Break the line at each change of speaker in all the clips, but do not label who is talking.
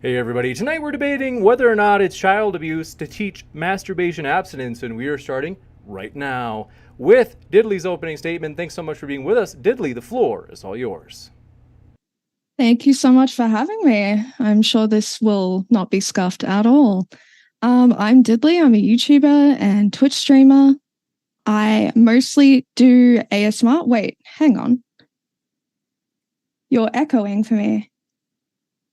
Hey everybody, tonight we're debating whether or not it's child abuse to teach masturbation abstinence, and we are starting right now with Diddley's opening statement. Thanks so much for being with us. Diddley, the floor is all yours.
Thank you so much for having me. I'm sure this will not be scuffed at all. I'm Diddley. I'm a YouTuber and Twitch streamer. I mostly do ASMR. Wait, hang on. You're echoing for me.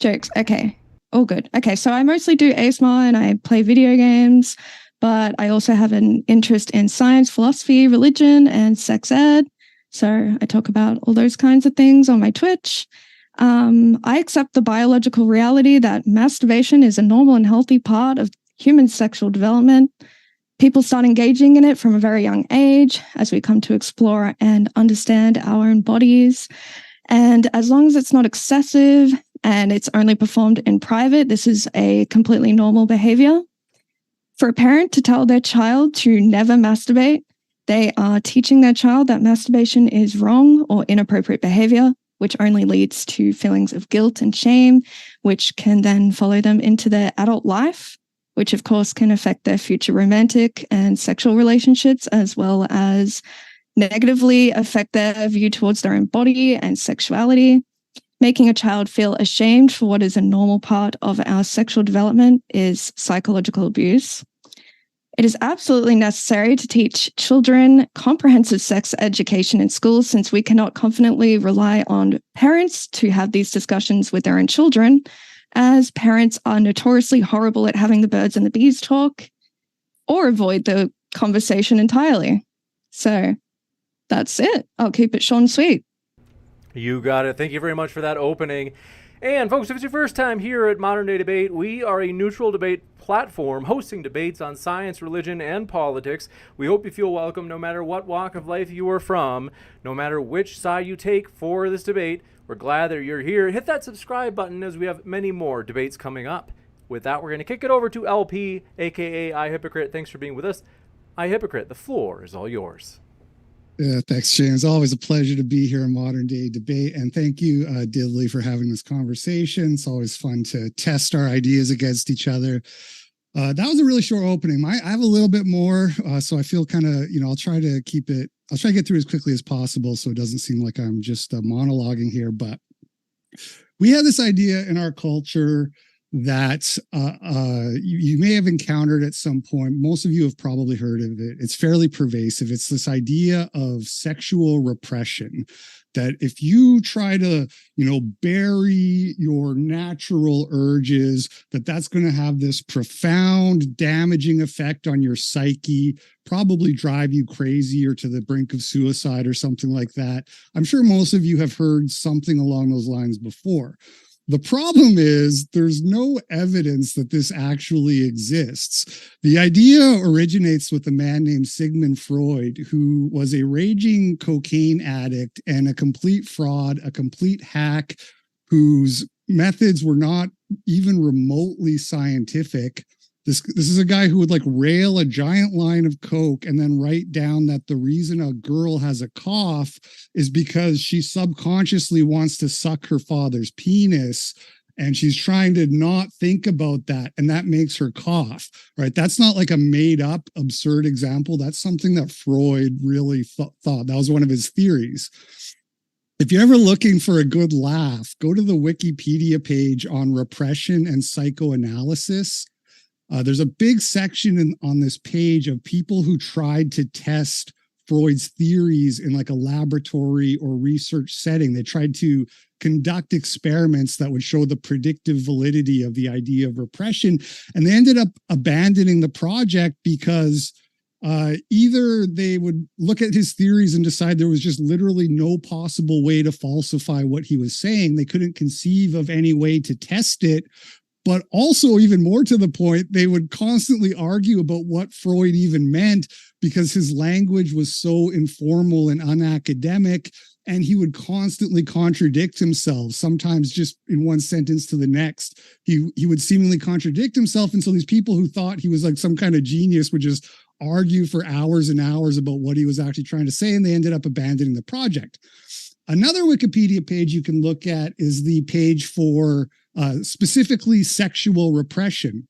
Jokes. Okay. All good. Okay, so I mostly do ASMR and I play video games, but I also have an interest in science, philosophy, religion, and sex ed. So I talk about all those kinds of things on my Twitch. I accept the biological reality that masturbation is a normal and healthy part of human sexual development. People start engaging in it from a very young age as we come to explore and understand our own bodies. And as long as it's not excessive and it's only performed in private, this is a completely normal behavior. For a parent to tell their child to never masturbate, they are teaching their child that masturbation is wrong or inappropriate behavior, which only leads to feelings of guilt and shame, which can then follow them into their adult life, which of course can affect their future romantic and sexual relationships, as well as negatively affect their view towards their own body and sexuality. Making a child feel ashamed for what is a normal part of our sexual development is psychological abuse. It is absolutely necessary to teach children comprehensive sex education in schools, since we cannot confidently rely on parents to have these discussions with their own children, as parents are notoriously horrible at having the birds and the bees talk or avoid the conversation entirely. So that's it. I'll keep it short and sweet.
You got it. Thank you very much for that opening. And folks, if it's your first time here at Modern Day Debate, we are a neutral debate platform hosting debates on science, religion, and politics. We hope you feel welcome no matter what walk of life you are from, no matter which side you take for this debate. We're glad that you're here. Hit that subscribe button as we have many more debates coming up. With that, we're going to kick it over to LP, aka I Hypocrite. Thanks for being with us. I Hypocrite, the floor is all yours.
Yeah, thanks, James. Always a pleasure to be here in Modern Day Debate. And thank you, Diddley, for having this conversation. It's always fun to test our ideas against each other. That was a really short opening. I have a little bit more, so I feel kind of, I'll try to get through as quickly as possible so it doesn't seem like I'm just monologuing here. But we have this idea in our culture that you may have encountered at some point. Most of you have probably heard of it. It's fairly pervasive. It's this idea of sexual repression, that if you try to, bury your natural urges, that's going to have this profound damaging effect on your psyche, probably drive you crazy or to the brink of suicide or something like that. I'm sure most of you have heard something along those lines before. The problem is there's no evidence that this actually exists. The idea originates with a man named Sigmund Freud, who was a raging cocaine addict and a complete fraud, a complete hack, whose methods were not even remotely scientific. This is a guy who would rail a giant line of coke and then write down that the reason a girl has a cough is because she subconsciously wants to suck her father's penis, and she's trying to not think about that, and that makes her cough, right? That's not like a made up absurd example. That's something that Freud really thought. That was one of his theories. If you're ever looking for a good laugh, go to the Wikipedia page on repression and psychoanalysis. There's a big section on this page of people who tried to test Freud's theories in a laboratory or research setting. They tried to conduct experiments that would show the predictive validity of the idea of repression. And they ended up abandoning the project because either they would look at his theories and decide there was just literally no possible way to falsify what he was saying. They couldn't conceive of any way to test it. But also, even more to the point, they would constantly argue about what Freud even meant because his language was so informal and unacademic, and he would constantly contradict himself, sometimes just in one sentence to the next. He would seemingly contradict himself, and so these people who thought he was some kind of genius would just argue for hours and hours about what he was actually trying to say, and they ended up abandoning the project. Another Wikipedia page you can look at is the page for specifically sexual repression.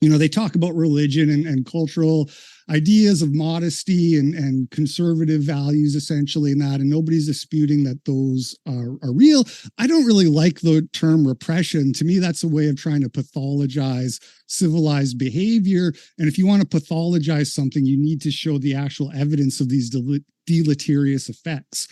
They talk about religion and cultural ideas of modesty and conservative values, essentially, and that, and nobody's disputing that those are real. I don't really like the term repression. To me, that's a way of trying to pathologize civilized behavior. And if you want to pathologize something, you need to show the actual evidence of these deleterious effects.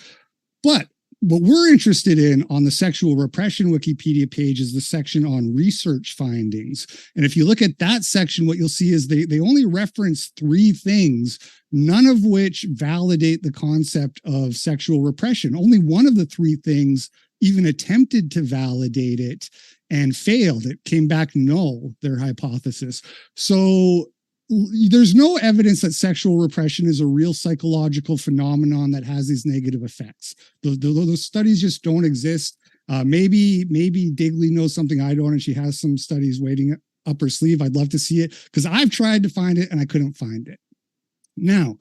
But what we're interested in on the sexual repression Wikipedia page is the section on research findings. And if you look at that section, what you'll see is they only reference 3 things, none of which validate the concept of sexual repression. Only one of the 3 things even attempted to validate it and failed. It came back null, their hypothesis. So there's no evidence that sexual repression is a real psychological phenomenon that has these negative effects. Those studies just don't exist. Maybe Digley knows something I don't, and she has some studies waiting up her sleeve. I'd love to see it because I've tried to find it and I couldn't find it. Now,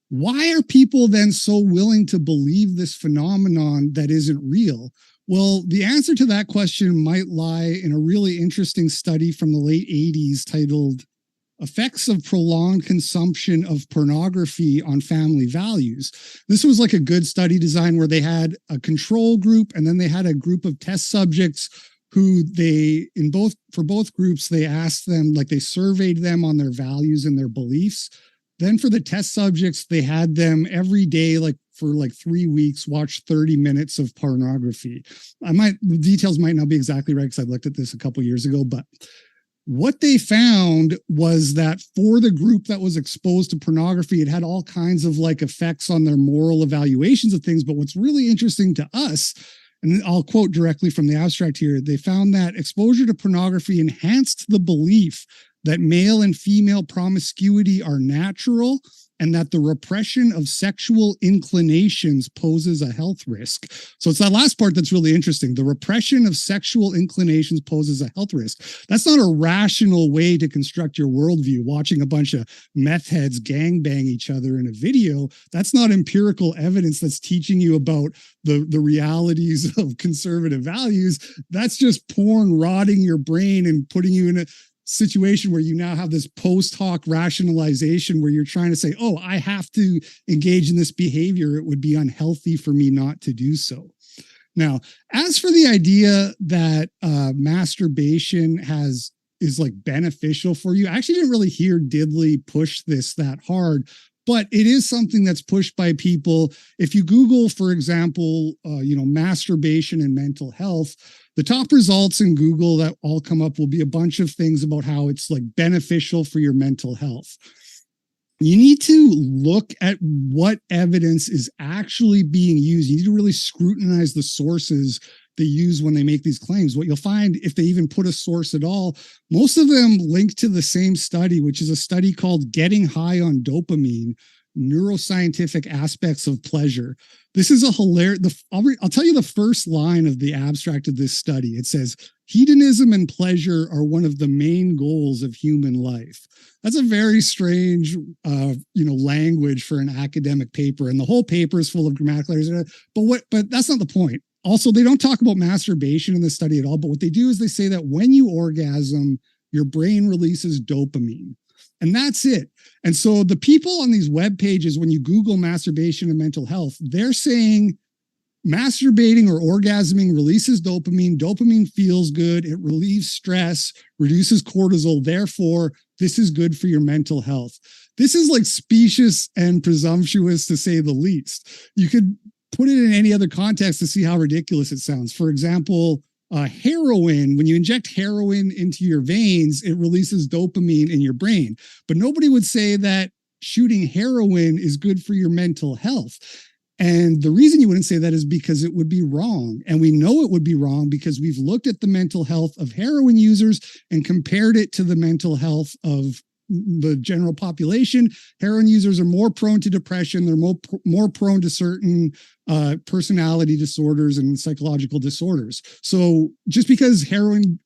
why are people then so willing to believe this phenomenon that isn't real? Well, the answer to that question might lie in a really interesting study from the late 80s titled Effects of Prolonged Consumption of Pornography on Family Values. This was like a good study design where they had a control group and then they had a group of test subjects who for both groups, they asked them, like they surveyed them on their values and their beliefs. Then for the test subjects, they had them every day, for 3 weeks, watch 30 minutes of pornography. The details might not be exactly right because I looked at this a couple years ago, but what they found was that for the group that was exposed to pornography, it had all kinds of effects on their moral evaluations of things. But what's really interesting to us, and I'll quote directly from the abstract here, they found that exposure to pornography enhanced the belief that male and female promiscuity are natural and that the repression of sexual inclinations poses a health risk. So it's that last part that's really interesting. The repression of sexual inclinations poses a health risk. That's not a rational way to construct your worldview, watching a bunch of meth heads gangbang each other in a video. That's not empirical evidence that's teaching you about the realities of conservative values. That's just porn rotting your brain and putting you in a situation where you now have this post hoc rationalization where you're trying to say, oh, I have to engage in this behavior. It would be unhealthy for me not to do so. Now, as for the idea that masturbation is beneficial for you, I actually didn't really hear Diddley push this that hard, but it is something that's pushed by people. If you Google, for example, masturbation and mental health, the top results in Google that all come up will be a bunch of things about how it's beneficial for your mental health. You need to look at what evidence is actually being used. You need to really scrutinize the sources they use when they make these claims. What you'll find, if they even put a source at all, most of them link to the same study, which is a study called Getting High on Dopamine, Neuroscientific Aspects of Pleasure. This is a hilarious, I'll tell you the first line of the abstract of this study. It says, hedonism and pleasure are one of the main goals of human life. That's a very strange, language for an academic paper. And the whole paper is full of grammatical errors. But that's not the point. Also, they don't talk about masturbation in the study at all. But what they do is they say that when you orgasm, your brain releases dopamine. And that's it. And so the people on these web pages, when you Google masturbation and mental health, they're saying masturbating or orgasming releases dopamine. Dopamine feels good. It relieves stress, reduces cortisol. Therefore, this is good for your mental health. This is specious and presumptuous, to say the least. You could put it in any other context to see how ridiculous it sounds. For example, heroin, when you inject heroin into your veins, it releases dopamine in your brain. But nobody would say that shooting heroin is good for your mental health. And the reason you wouldn't say that is because it would be wrong. And we know it would be wrong because we've looked at the mental health of heroin users and compared it to the mental health of the general population. Heroin users are more prone to depression. They're more prone to certain personality disorders and psychological disorders. So just because heroin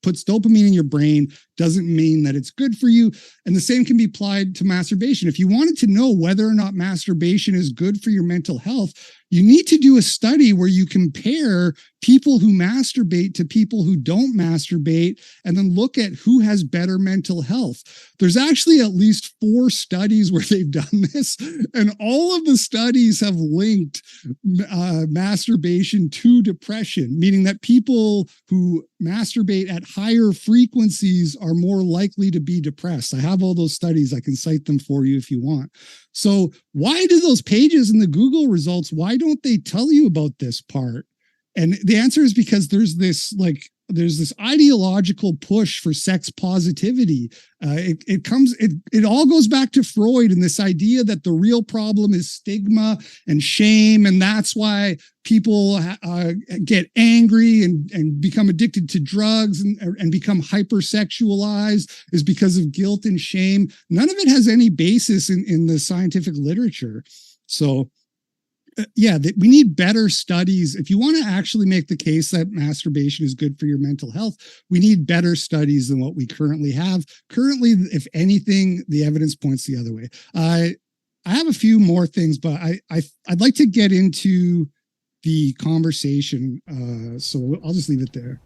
puts dopamine in your brain doesn't mean that it's good for you. And the same can be applied to masturbation. If you wanted to know whether or not masturbation is good for your mental health, you need to do a study where you compare people who masturbate to people who don't masturbate, and then look at who has better mental health. There's actually at least 4 studies where they've done this, and all of the studies have linked masturbation to depression, meaning that people who masturbate at higher frequencies are more likely to be depressed. I have all those studies. I can cite them for you if you want. So why do those pages in the Google results, why don't they tell you about this part? And the answer is because there's this ideological push for sex positivity. It all goes back to Freud and this idea that the real problem is stigma and shame. And that's why people get angry and become addicted to drugs and become hypersexualized, is because of guilt and shame. None of it has any basis in the scientific literature. So we need better studies. If you want to actually make the case that masturbation is good for your mental health, we need better studies than what we currently have. Currently, if anything, the evidence points the other way. I have a few more things, but I'd like to get into the conversation. So I'll just leave it there.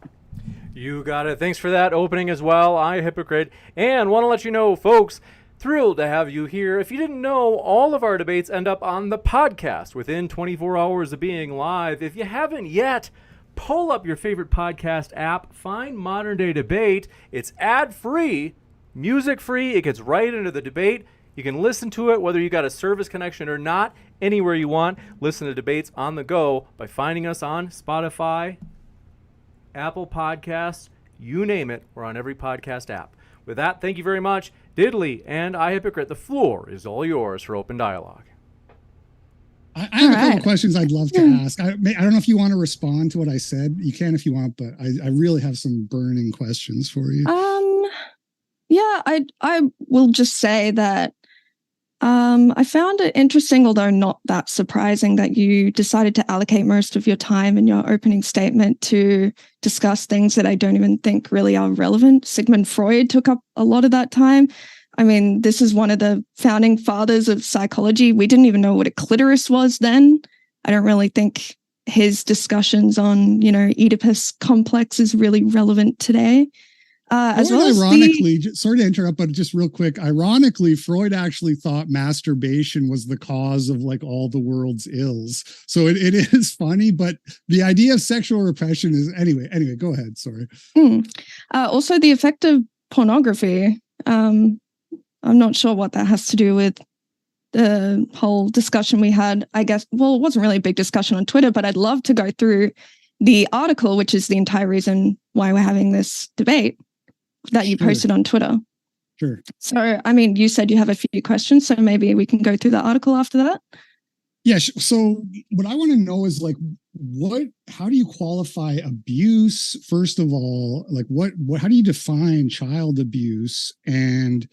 You got it. Thanks for that opening as well. I Hypocrite. And want to let you know, folks, thrilled to have you here. If you didn't know, all of our debates end up on the podcast within 24 hours of being live. If you haven't yet, pull up your favorite podcast app, find Modern Day Debate. It's ad-free, music-free. It gets right into the debate. You can listen to it whether you got a service connection or not, anywhere you want. Listen to debates on the go by finding us on Spotify, Apple Podcasts, you name it. We're on every podcast app. With that, thank you very much. Diddley and I Hypocrite, the floor is all yours for open dialogue.
I have a couple questions I'd love to ask. I don't know if you want to respond to what I said. You can if you want, but I really have some burning questions for you.
Yeah, I will just say that I found it interesting, although not that surprising, that you decided to allocate most of your time in your opening statement to discuss things that I don't even think really are relevant. Sigmund Freud took up a lot of that time. I mean, this is one of the founding fathers of psychology. We didn't even know what a clitoris was then. I don't really think his discussions on, Oedipus complex is really relevant today. As well as
ironically, sorry to interrupt, but just real quick, ironically, Freud actually thought masturbation was the cause of all the world's ills. So it is funny, but the idea of sexual repression is anyway, go ahead. Sorry.
Also the effect of pornography. I'm not sure what that has to do with the whole discussion we had, I guess. Well, it wasn't really a big discussion on Twitter, but I'd love to go through the article, which is the entire reason why we're having this debate, that you posted on Twitter.
Sure.
So, I mean, you said you have a few questions, so maybe we can go through the article after that.
Yeah. So what I want to know is how do you qualify abuse? First of all, how do you define child abuse? And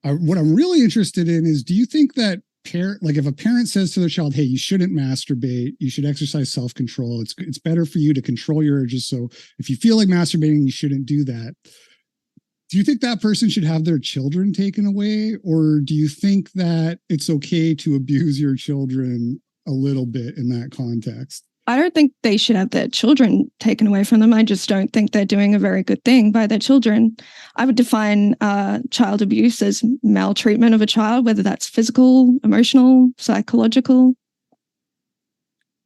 what I'm really interested in is, do you think that if a parent says to their child, hey, you shouldn't masturbate, you should exercise self-control. It's better for you to control your urges. So if you feel like masturbating, you shouldn't do that. Do you think that person should have their children taken away? Or do you think that it's okay to abuse your children a little bit in that context?
I don't think they should have their children taken away from them. I just don't think they're doing a very good thing by their children. I would define child abuse as maltreatment of a child, whether that's physical, emotional, psychological.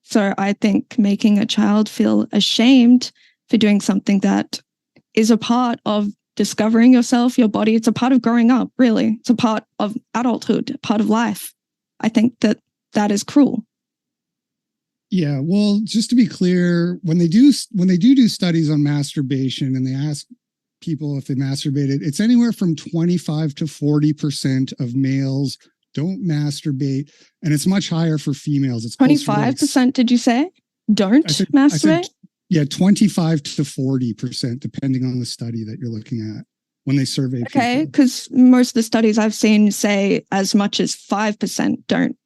So I think making a child feel ashamed for doing something that is a part of discovering yourself, your body, it's a part of growing up, really. It's a part of adulthood, part of life. I think that is cruel.
Yeah, well, just to be clear, when they do studies on masturbation and they ask people if they masturbated, it's anywhere from 25 to 40% of males don't masturbate, and it's much higher for females. It's
25%, did you say? Don't masturbate?
Yeah, 25 to 40%, depending on the study that you're looking at when they survey people.
Okay, because most of the studies I've seen say as much as 5% don't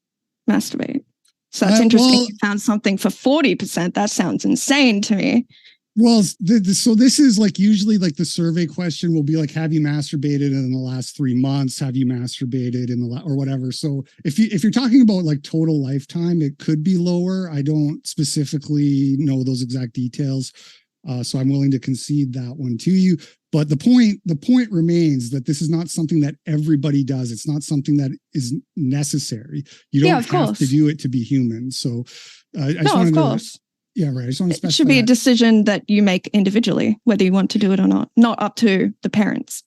masturbate. So that's interesting. You found something for 40%. That sounds insane to me.
Well, so this is like usually like the survey question will be like, have you masturbated in the last 3 months? Have you masturbated in or whatever? So if you're talking about like total lifetime, it could be lower. I don't specifically know those exact details, so I'm willing to concede that one to you. But the point remains that this is not something that everybody does. It's not something that is necessary. You don't have to do it to be human. So I just wanted to. Yeah, right. I just want to specify
it should be a decision that you make individually, whether you want to do it or not up to the parents.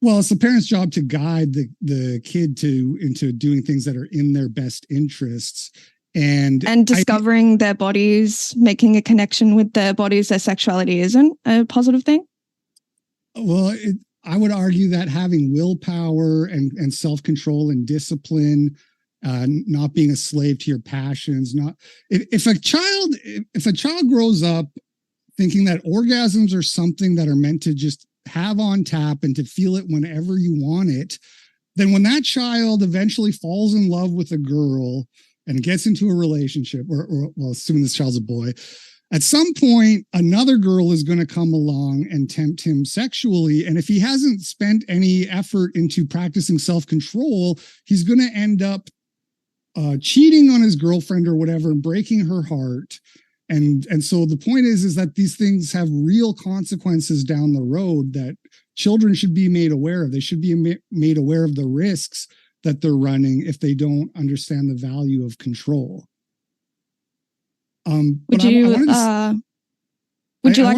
Well, it's the parents' job to guide the kid into doing things that are in their best interests. And
discovering their bodies, making a connection with their bodies, their sexuality isn't a positive thing?
Well, I would argue that having willpower and self-control and discipline, not being a slave to your passions, if a child grows up thinking that orgasms are something that are meant to just have on tap and to feel it whenever you want it, then when that child eventually falls in love with a girl and gets into a relationship, or well, assuming this child's a boy, at some point, another girl is going to come along and tempt him sexually. And if he hasn't spent any effort into practicing self-control, he's going to end up cheating on his girlfriend or whatever and breaking her heart. And so the point is that these things have real consequences down the road that children should be made aware of. They should be made aware of the risks that they're running if they don't understand the value of control.
Would you like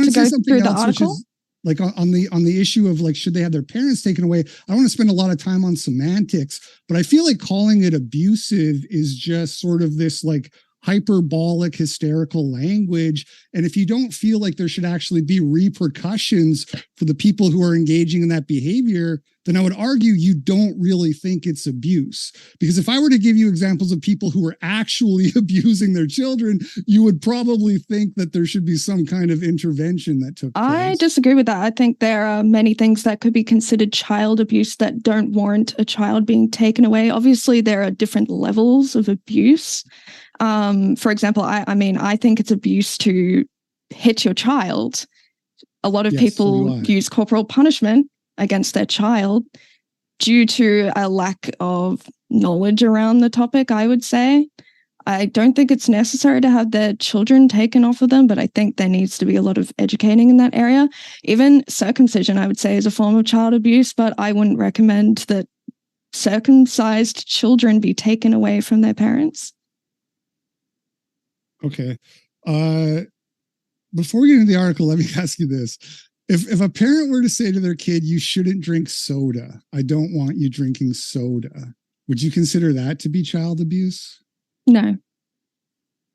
to go through the article?
Like on the issue of like, should they have their parents taken away? I don't want to spend a lot of time on semantics, but I feel like calling it abusive is just sort of this like hyperbolic, hysterical language. And if you don't feel like there should actually be repercussions for the people who are engaging in that behavior, then I would argue you don't really think it's abuse. Because if I were to give you examples of people who were actually abusing their children, you would probably think that there should be some kind of intervention that took place.
I disagree with that. I think there are many things that could be considered child abuse that don't warrant a child being taken away. Obviously, there are different levels of abuse. For example, I think it's abuse to hit your child. A lot of people use corporal punishment against their child due to a lack of knowledge around the topic, I would say. I don't think it's necessary to have their children taken off of them, but I think there needs to be a lot of educating in that area. Even circumcision, I would say, is a form of child abuse, but I wouldn't recommend that circumcised children be taken away from their parents.
Okay. Before we get into the article, let me ask you this. If a parent were to say to their kid, you shouldn't drink soda, I don't want you drinking soda, would you consider that to be child abuse?
No.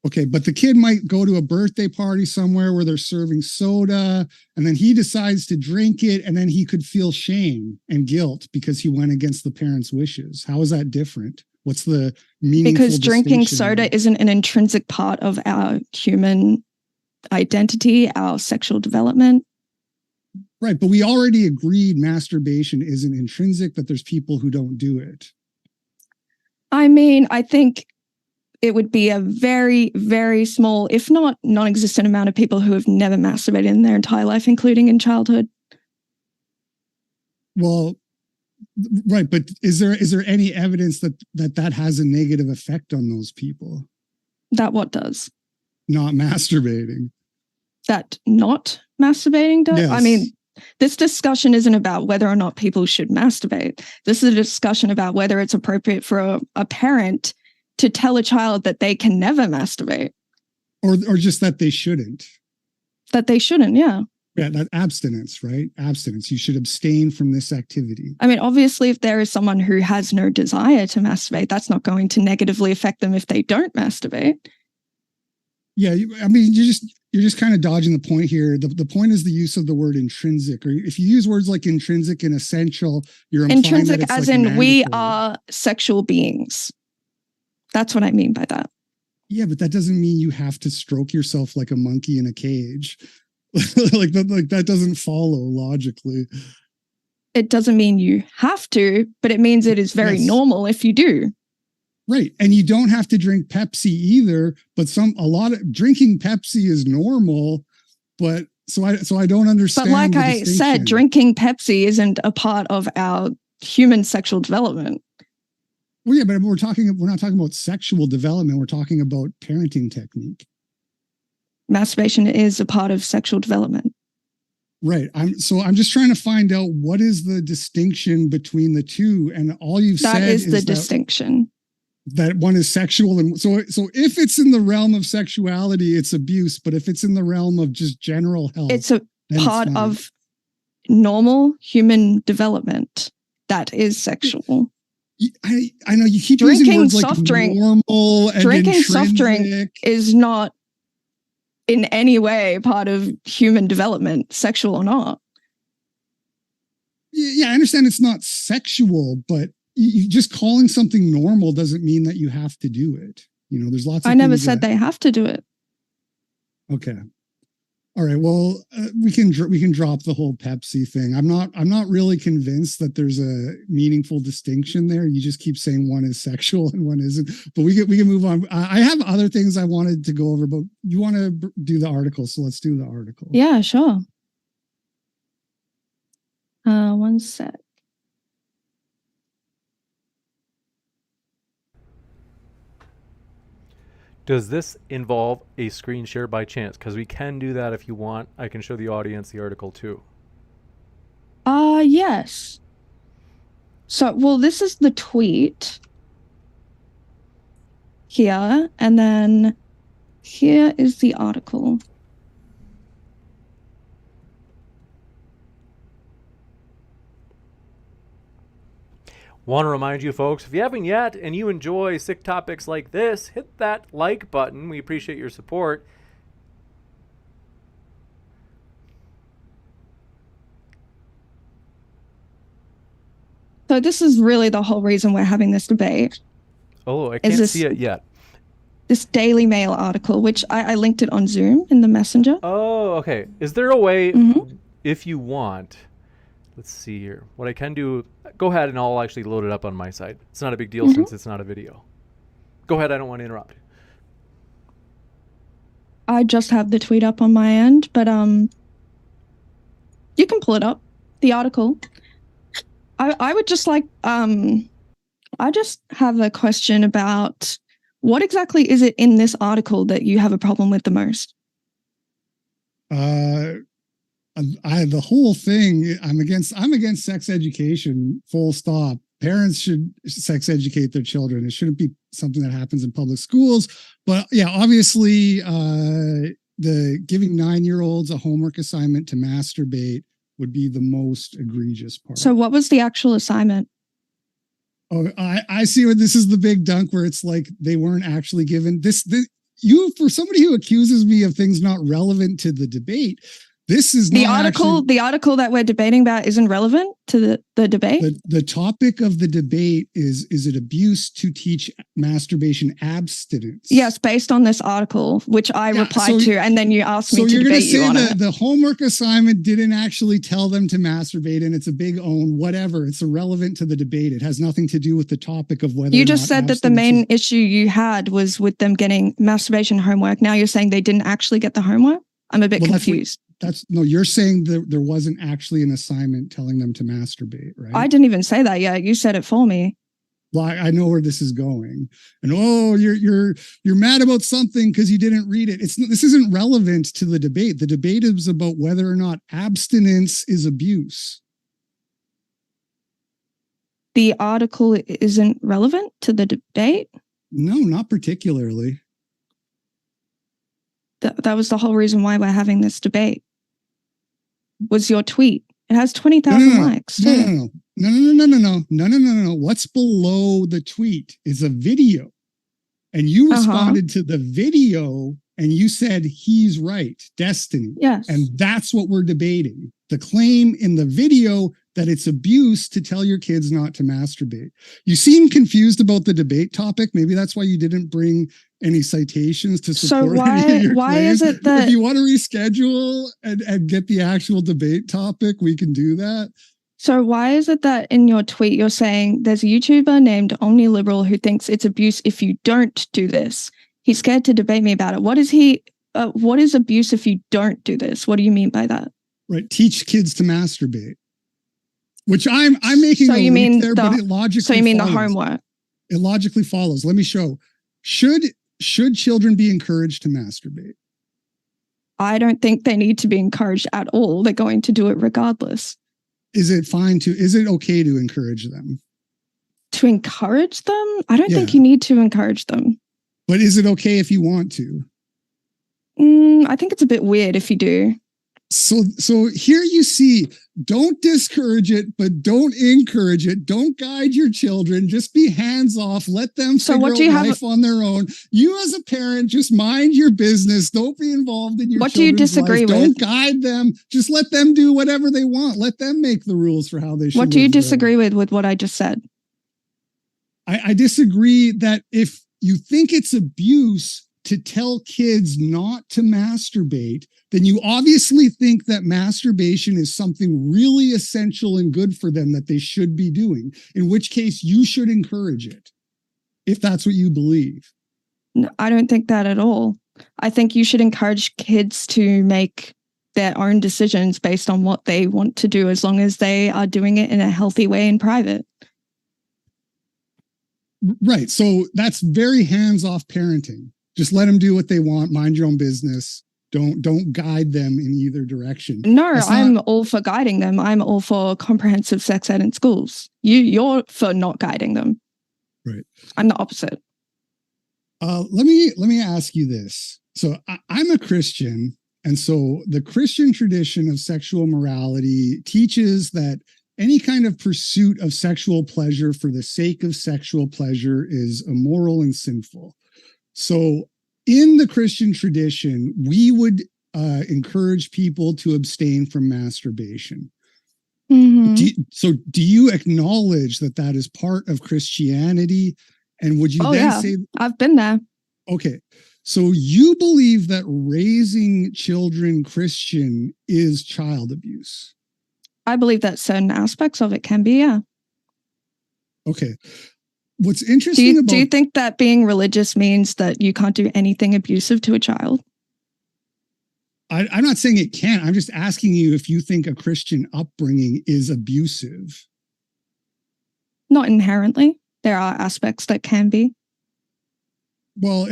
Okay, but the kid might go to a birthday party somewhere where they're serving soda, and then he decides to drink it, and then he could feel shame and guilt because he went against the parents' wishes. How is that different? What's the meaningful
Because drinking soda isn't an intrinsic part of our human identity, our sexual development.
Right, but we already agreed masturbation isn't intrinsic, that there's people who don't do it.
I mean, I think it would be a very, very small, if not non-existent amount of people who have never masturbated in their entire life, including in childhood.
Well, right, but is there any evidence that has a negative effect on those people?
That what does?
Not masturbating.
That not masturbating does?
Yes.
I mean, this discussion isn't about whether or not people should masturbate. This is a discussion about whether it's appropriate for a parent to tell a child that they can never masturbate.
Or just that they shouldn't.
That they shouldn't, yeah.
Yeah, that abstinence, right? Abstinence. You should abstain from this activity.
I mean, obviously, if there is someone who has no desire to masturbate, that's not going to negatively affect them if they don't masturbate.
Yeah, I mean, you're just kind of dodging the point here. The point is the use of the word intrinsic, or if you use words like intrinsic and essential, you're implying
intrinsic
that it's
as
like
in
mandatory.
We are sexual beings. That's what I mean by that.
Yeah, but that doesn't mean you have to stroke yourself like a monkey in a cage. like that doesn't follow logically.
It doesn't mean you have to, but it means it is very normal if you do.
Right. And you don't have to drink Pepsi either, but drinking Pepsi is normal. but so I don't understand.
But like
the
I said,
distinction.
drinking Pepsi isn't a part of our human sexual development.
Well, yeah, but we're not talking about sexual development. We're talking about parenting technique.
Masturbation is a part of sexual development.
Right. I'm just trying to find out what is the distinction between the two. And all you've said
is the distinction.
That one is sexual. And so if it's in the realm of sexuality, it's abuse. But if it's in the realm of just general health,
it's a part of normal human development that is sexual.
I know you keep
drinking
using words
soft
like
drink,
normal and
drinking
intrinsic.
Soft drink is not in any way part of human development, sexual or not.
Yeah, I understand it's not sexual, but you just calling something normal doesn't mean that you have to do it. You know, there's lots of
I never said they have to do it.
Okay. All right. Well, we can drop the whole Pepsi thing. I'm not really convinced that there's a meaningful distinction there. You just keep saying one is sexual and one isn't. But we can move on. I have other things I wanted to go over, but you want to do the article, so let's do the article.
Yeah, sure. One sec.
Does this involve a screen share by chance? Because we can do that if you want. I can show the audience the article too.
Yes. So, well, this is the tweet here, and then here is the article.
Want to remind you folks, if you haven't yet and you enjoy sick topics like this, hit that like button. We appreciate your support.
So this is really the whole reason we're having this debate.
Oh, I can't see it yet.
This Daily Mail article, which I linked it on Zoom in the messenger.
Oh, okay. Is there a way, if you want, let's see here. What I can do, go ahead and I'll actually load it up on my side. It's not a big deal since it's not a video. Go ahead. I don't want to interrupt.
I just have the tweet up on my end, but you can pull it up, the article. I would just like, I just have a question about what exactly is it in this article that you have a problem with the most?
The whole thing, I'm against sex education, full stop. Parents should sex educate their children. It shouldn't be something that happens in public schools. But yeah, obviously, the giving 9-year-olds a homework assignment to masturbate would be the most egregious part.
So what was the actual assignment?
Oh, I see what this is, the big dunk where it's like they weren't actually given this. For somebody who accuses me of things not relevant to the debate, this is
the article. The article that we're debating about isn't relevant to the debate.
The topic of the debate is it abuse to teach masturbation abstinence?
Yes, based on this article, which I replied to, and then you asked me to debate you on it. So you're going to say that
the homework assignment didn't actually tell them to masturbate, and it's a big whatever. It's irrelevant to the debate. It has nothing to do with the topic of whether.
You just said that the main issue you had was with them getting masturbation homework. Now you're saying they didn't actually get the homework? I'm a bit confused.
You're saying that there wasn't actually an assignment telling them to masturbate, right?
I didn't even say that yet. You said it for me.
Well, I know where this is going. And you're mad about something because you didn't read it. This isn't relevant to the debate. The debate is about whether or not abstinence is abuse.
The article isn't relevant to the debate?
No, not particularly.
That was the whole reason why we're having this debate. Was your tweet. It has 20,000 likes.
No. What's below the tweet is a video. And you responded to the video and you said he's right, Destiny.
Yes.
And that's what we're debating. The claim in the video that it's abuse to tell your kids not to masturbate. You seem confused about the debate topic. Maybe that's why you didn't bring any citations to support any of your claims.
Is it that
if you want to reschedule and get the actual debate topic, we can do that.
So why is it that in your tweet you're saying there's a YouTuber named OmniLiberal who thinks it's abuse if you don't do this? He's scared to debate me about it. What is he what is abuse if you don't do this? What do you mean by that?
Right. Teach kids to masturbate. Which I'm making
So
a
you
leap
mean
there, but it logically
So you mean
follows.
the homework?
It logically follows. Let me show. Should children be encouraged to masturbate?
I don't think they need to be encouraged at all. They're going to do it regardless.
Is it okay to encourage them?
To encourage them? I don't think
Yeah.
you need to encourage them.
But is it okay if you want to?
I think it's a bit weird if you do.
So here you see, don't discourage it, but don't encourage it. Don't guide your children. Just be hands off. Let them figure out life on their own. You as a parent, just mind your business. Don't be involved in your
What do you disagree with?
Don't guide them. Just let them do whatever they want. Let them make the rules for how they should.
What do you disagree with what I just said?
I disagree that if you think it's abuse to tell kids not to masturbate, then you obviously think that masturbation is something really essential and good for them that they should be doing, in which case you should encourage it, if that's what you believe.
No, I don't think that at all. I think you should encourage kids to make their own decisions based on what they want to do, as long as they are doing it in a healthy way in private.
Right. So that's very hands-off parenting. Just let them do what they want. Mind your own business. Don't guide them in either direction.
No, I'm all for guiding them. I'm all for comprehensive sex ed in schools. You're for not guiding them.
Right.
I'm the opposite.
Let me ask you this. So I'm a Christian, and so the Christian tradition of sexual morality teaches that any kind of pursuit of sexual pleasure for the sake of sexual pleasure is immoral and sinful. So in the Christian tradition, we would encourage people to abstain from masturbation.
Mm-hmm.
Do you acknowledge that that is part of Christianity? And would you say...
I've been there.
Okay. So you believe that raising children Christian is child abuse?
I believe that certain aspects of it can be, yeah.
Okay. What's interesting
do you think that being religious means that you can't do anything abusive to a child?
I'm not saying it can't. I'm just asking you if you think a Christian upbringing is abusive.
Not inherently. There are aspects that can be.
Well,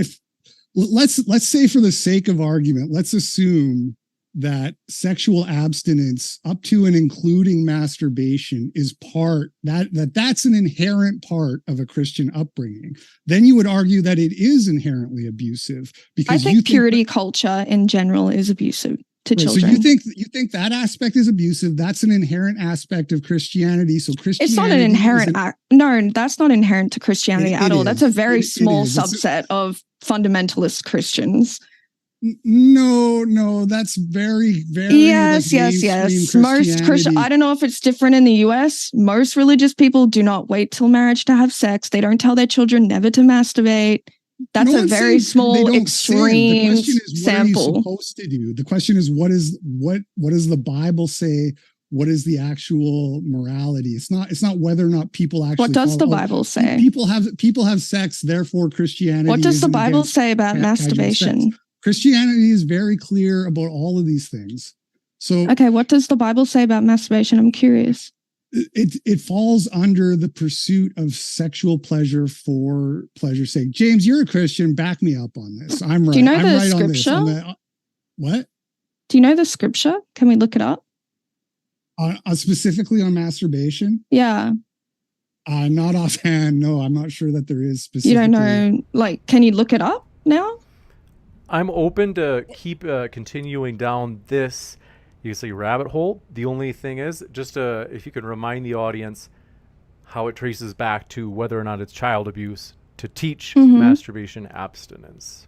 let's say for the sake of argument, let's assume that sexual abstinence up to and including masturbation is that's an inherent part of a Christian upbringing. Then you would argue that it is inherently abusive, because
I think purity culture in general is abusive to children.
So you think that aspect is abusive. That's an inherent aspect of Christianity. So Christianity,
it's not an inherent no, that's not inherent to Christianity at all. That's a very small subset of fundamentalist Christians.
No, that's very, very
yes. Most Christian, I don't know if it's different in the US. Most religious people do not wait till marriage to have sex. They don't tell their children never to masturbate. That's a very small, extreme sample.
What are you supposed to do? The question is, what does the Bible say? What is the actual morality? It's not whether or not people actually.
What does the Bible say?
People have sex, therefore Christianity.
What does the Bible say about masturbation?
Christianity is very clear about all of these things. So,
okay, what does the Bible say about masturbation? I'm curious.
It falls under the pursuit of sexual pleasure for pleasure's sake. James, you're a Christian. Back me up on this. I'm right.
Do you know
I'm
the
right
scripture?
On this. What?
Do you know the scripture? Can we look it up?
Specifically on masturbation?
Yeah.
Not offhand. No, I'm not sure that there is specifically.
You don't know? Like, can you look it up now?
I'm open to keep continuing down this, you can say, rabbit hole. The only thing is, just if you could remind the audience how it traces back to whether or not it's child abuse to teach masturbation abstinence.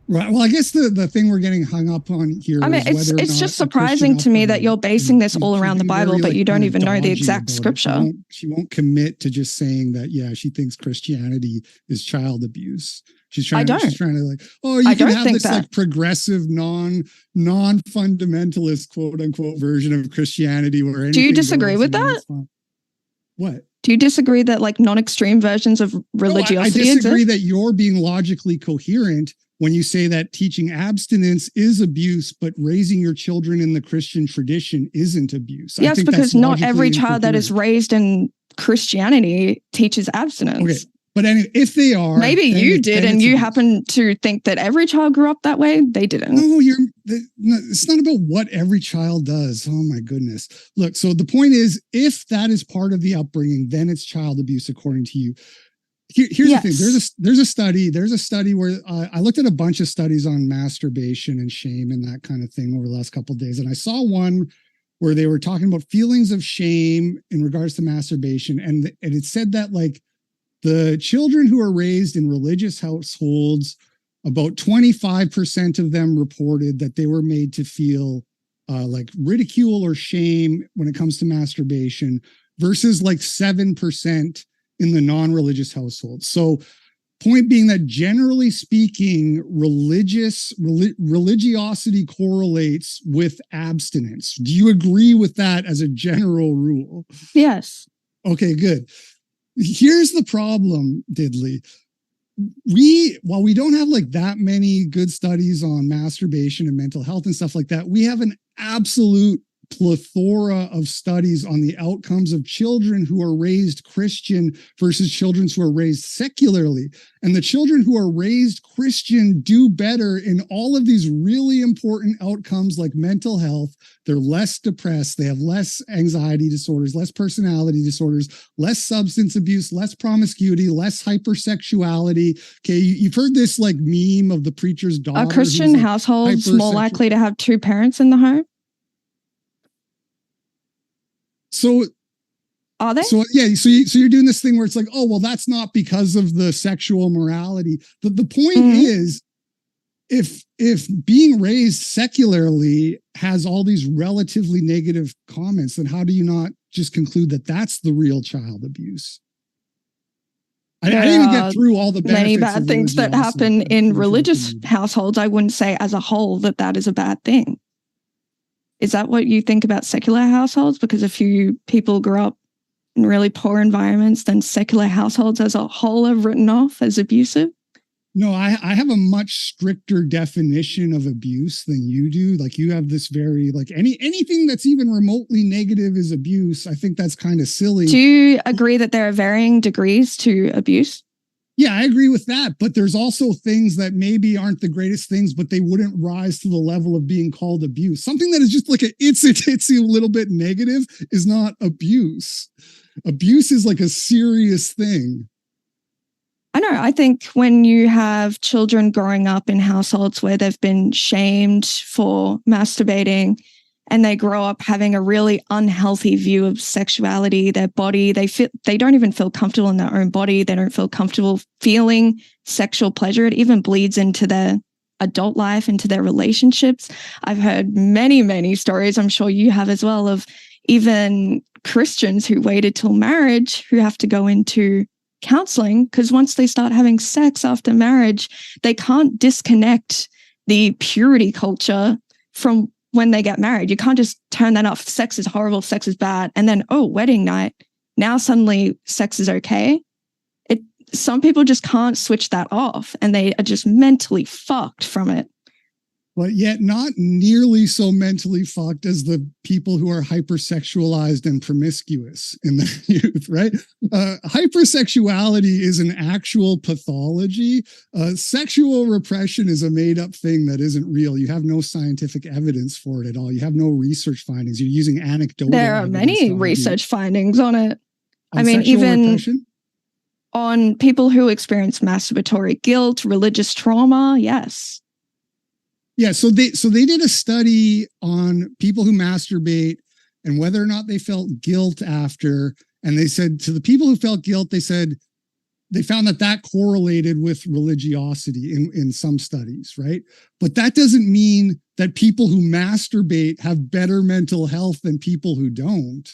Right. Well, I guess the thing we're getting hung up on here.
I mean, it's just surprising to me that you're basing this all around the Bible, but you don't even know the exact scripture.
She won't commit to just saying that. Yeah, she thinks Christianity is child abuse. She's trying to like, oh, you can have this like progressive, non-fundamentalist, quote unquote, version of Christianity where.
Do you disagree with that?
What?
Do you disagree that like non-extreme versions of religiosity
I disagree that you're being logically coherent when you say that teaching abstinence is abuse, but raising your children in the Christian tradition isn't abuse.
Yes, because not every child that is raised in Christianity teaches abstinence.
Okay. But anyway, if they are,
maybe you did, and you happen to think that every child grew up that way. They didn't.
No, it's not about what every child does. Oh my goodness. Look, so the point is, if that is part of the upbringing, then it's child abuse according to you. Here's the thing. There's a study where I looked at a bunch of studies on masturbation and shame and that kind of thing over the last couple of days, and I saw one where they were talking about feelings of shame in regards to masturbation, and it said that like the children who are raised in religious households, about 25% of them reported that they were made to feel like ridicule or shame when it comes to masturbation, versus like 7% in the non-religious households. So point being that generally speaking, religiosity correlates with abstinence. Do you agree with that as a general rule?
Yes.
Okay, good. Here's the problem, Diddley. While we don't have like that many good studies on masturbation and mental health and stuff like that, we have an absolute plethora of studies on the outcomes of children who are raised Christian versus children who are raised secularly. And the children who are raised Christian do better in all of these really important outcomes like mental health. They're less depressed. They have less anxiety disorders, less personality disorders, less substance abuse, less promiscuity, less hypersexuality. Okay, you've heard this like meme of the preacher's daughter.
Are Christian households more likely to have two parents in the home?
So
are they?
So yeah, so you're doing this thing where it's like, oh, well, that's not because of the sexual morality. The point is, if being raised secularly has all these relatively negative comments, then how do you not just conclude that that's the real child abuse? I didn't even get through all the
many bad things that happen in religious households. I wouldn't say as a whole that is a bad thing. Is that what you think about secular households? Because a few people grew up in really poor environments, then secular households as a whole are written off as abusive?
No, I have a much stricter definition of abuse than you do. Like you have this very, like anything that's even remotely negative is abuse. I think that's kind of silly.
Do you agree that there are varying degrees to abuse?
Yeah, I agree with that. But there's also things that maybe aren't the greatest things, but they wouldn't rise to the level of being called abuse. Something that is just like a itsy little bit negative is not abuse. Abuse is like a serious thing.
I know. I think when you have children growing up in households where they've been shamed for masturbating, and they grow up having a really unhealthy view of sexuality, their body, they don't even feel comfortable in their own body. They don't feel comfortable feeling sexual pleasure. It even bleeds into their adult life, into their relationships. I've heard many, many stories, I'm sure you have as well, of even Christians who waited till marriage who have to go into counseling because once they start having sex after marriage, they can't disconnect the purity culture from when they get married. You can't just turn that off. Sex is horrible, sex is bad. And then, oh, wedding night, now suddenly sex is okay. Some people just can't switch that off and they are just mentally fucked from it.
But yet not nearly so mentally fucked as the people who are hypersexualized and promiscuous in their youth, right? Hypersexuality is an actual pathology. Sexual repression is a made-up thing that isn't real. You have no scientific evidence for it at all. You have no research findings. You're using anecdotal.
There are many research findings on it.
I mean, even repression?
On people who experience masturbatory guilt, religious trauma, yes.
Yeah, so they did a study on people who masturbate and whether or not they felt guilt after. And they said to the people who felt guilt, they said they found that correlated with religiosity in some studies, right? But that doesn't mean that people who masturbate have better mental health than people who don't.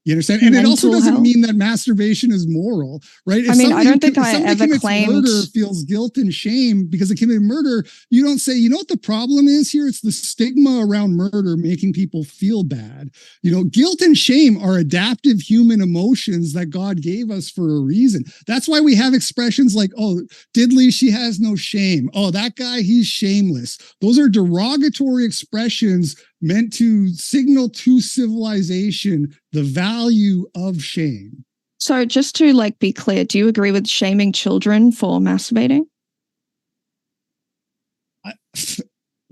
You understand? And it also
mental
doesn't
health.
mean that masturbation is moral, right? If
I mean, I
somebody
don't think I
somebody
ever
commits
claimed.
murder, feels guilt and shame because they committed murder, you don't say, you know what the problem is here? It's the stigma around murder making people feel bad. You know, guilt and shame are adaptive human emotions that God gave us for a reason. That's why we have expressions like, oh, diddly, she has no shame. Oh, that guy, he's shameless. Those are derogatory expressions meant to signal to civilization the value of shame.
So just to like be clear, do you agree with shaming children for masturbating?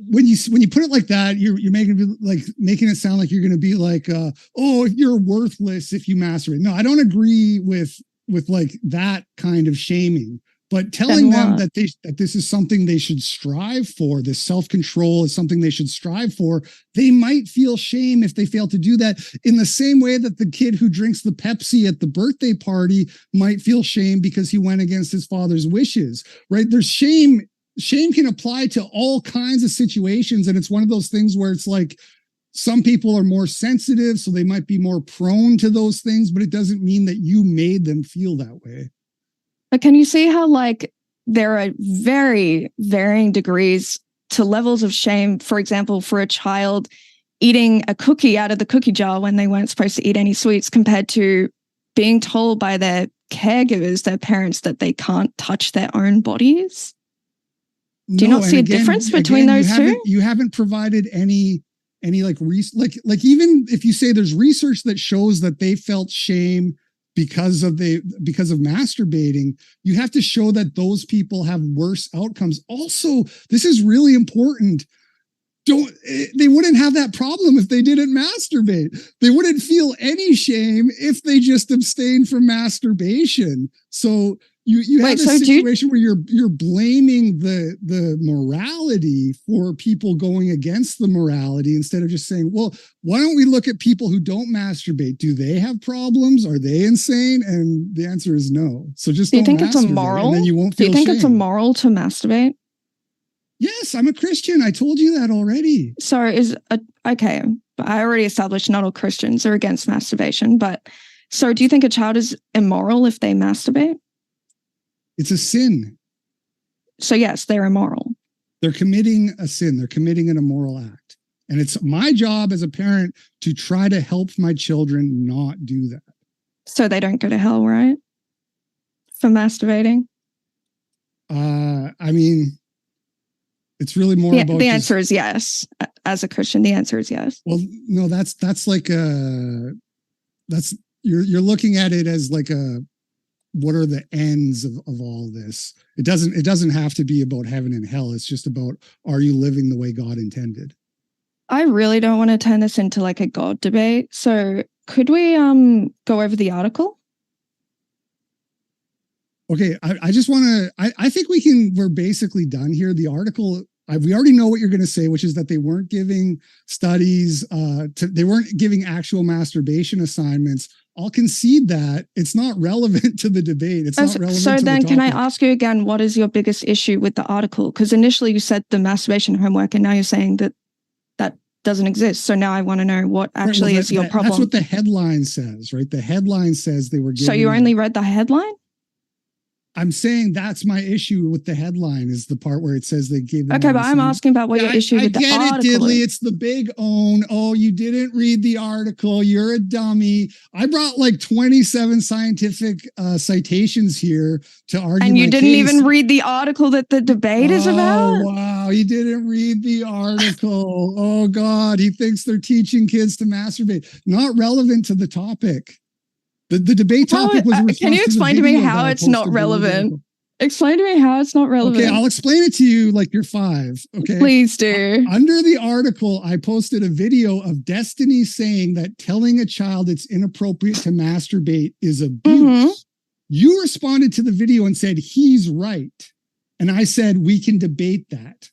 When you put it like that, you're making it sound like you're going to be like, oh, you're worthless if you masturbate. No, I don't agree with like that kind of shaming. But telling them that this is something they should strive for, this self-control is something they should strive for, they might feel shame if they fail to do that, in the same way that the kid who drinks the Pepsi at the birthday party might feel shame because he went against his father's wishes, right? There's shame. Shame can apply to all kinds of situations. And it's one of those things where it's like, some people are more sensitive, so they might be more prone to those things, but it doesn't mean that you made them feel that way.
But can you see how like there are very varying degrees to levels of shame? For example, for a child eating a cookie out of the cookie jar when they weren't supposed to eat any sweets, compared to being told by their caregivers, their parents, that they can't touch their own bodies. Do you not see a difference between those two?
You haven't provided any like even if you say there's research that shows that they felt shame because of masturbating, you have to show that those people have worse outcomes. Also, this is really important. They wouldn't have that problem if they didn't masturbate. They wouldn't feel any shame if they just abstained from masturbation. So you have a situation where you're blaming the morality for people going against the morality, instead of just saying, well, why don't we look at people who don't masturbate? Do they have problems? Are they insane? And the answer is no. So just don't masturbate, it's immoral? And then you won't feel shame.
Do you think it's immoral to masturbate?
Yes, I'm a Christian. I told you that already.
So okay, but I already established not all Christians are against masturbation, but so do you think a child is immoral if they masturbate?
It's a sin.
So yes, they're immoral.
They're committing a sin. They're committing an immoral act. And it's my job as a parent to try to help my children not do that.
So they don't go to hell, right? For masturbating?
I mean, it's really more about
the answer is yes. As a Christian, the answer is yes.
Well, no, that's like you're looking at it as like what are the ends of all this? It doesn't have to be about heaven and hell. It's just about, are you living the way God intended?
I really don't want to turn this into like a God debate. So could we go over the article?
Okay, I just want to, I think we're basically done here. The article, we already know what you're going to say, which is that they weren't giving studies, they weren't giving actual masturbation assignments. I'll concede that it's not relevant to the debate. It's not relevant to the topic. So then
can I ask you again, what is your biggest issue with the article? Because initially you said the masturbation homework, and now you're saying that that doesn't exist. So now I want to know what actually is your problem.
That's what the headline says, right? The headline says they were giving.
So you only read the headline?
I'm saying that's my issue with the headline, is the part where it says they gave them.
Okay, but I'm asking about what your issue with the article is. I get it, Diddley.
It's the big own. Oh, you didn't read the article. You're a dummy. I brought like 27 scientific citations here to argue.
And you didn't even read the article that the debate is about?
Oh, wow. He didn't read the article. Oh, God. He thinks they're teaching kids to masturbate. Not relevant to the topic. The debate topic was.
Can you explain to me how it's not relevant? Explain to me how it's not relevant.
Okay, I'll explain it to you like you're 5. Okay,
please do.
Under the article, I posted a video of Destiny saying that telling a child it's inappropriate to masturbate is abuse. Mm-hmm. You responded to the video and said he's right, and I said we can debate that.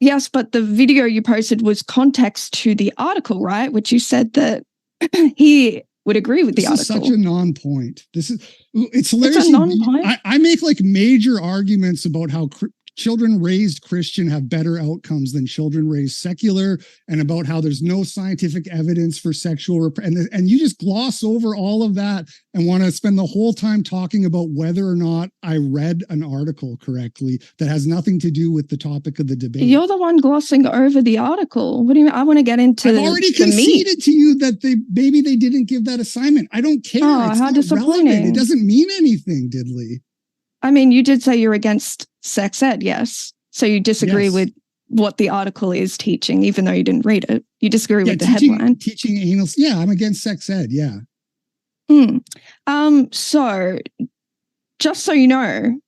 Yes, but the video you posted was context to the article, right? Which you said that he would agree with the article.
This is such a non-point. It's hilarious.
It's a non-point.
I make like major arguments about how children raised Christian have better outcomes than children raised secular, and about how there's no scientific evidence for sexual and you just gloss over all of that and want to spend the whole time talking about whether or not I read an article correctly that has nothing to do with the topic of the debate.
You're the one glossing over the article. What do you mean? I want to get into
I've already conceded to you that maybe they didn't give that assignment. I don't care.
Oh,
it's
how
not
disappointing.
relevant. It doesn't mean anything, Diddley.
I mean, you did say you're against sex ed, yes. So you disagree with what the article is teaching, even though you didn't read it. You disagree with the headline.
Teaching anal. Yeah, I'm against sex ed. Yeah.
So just so you know,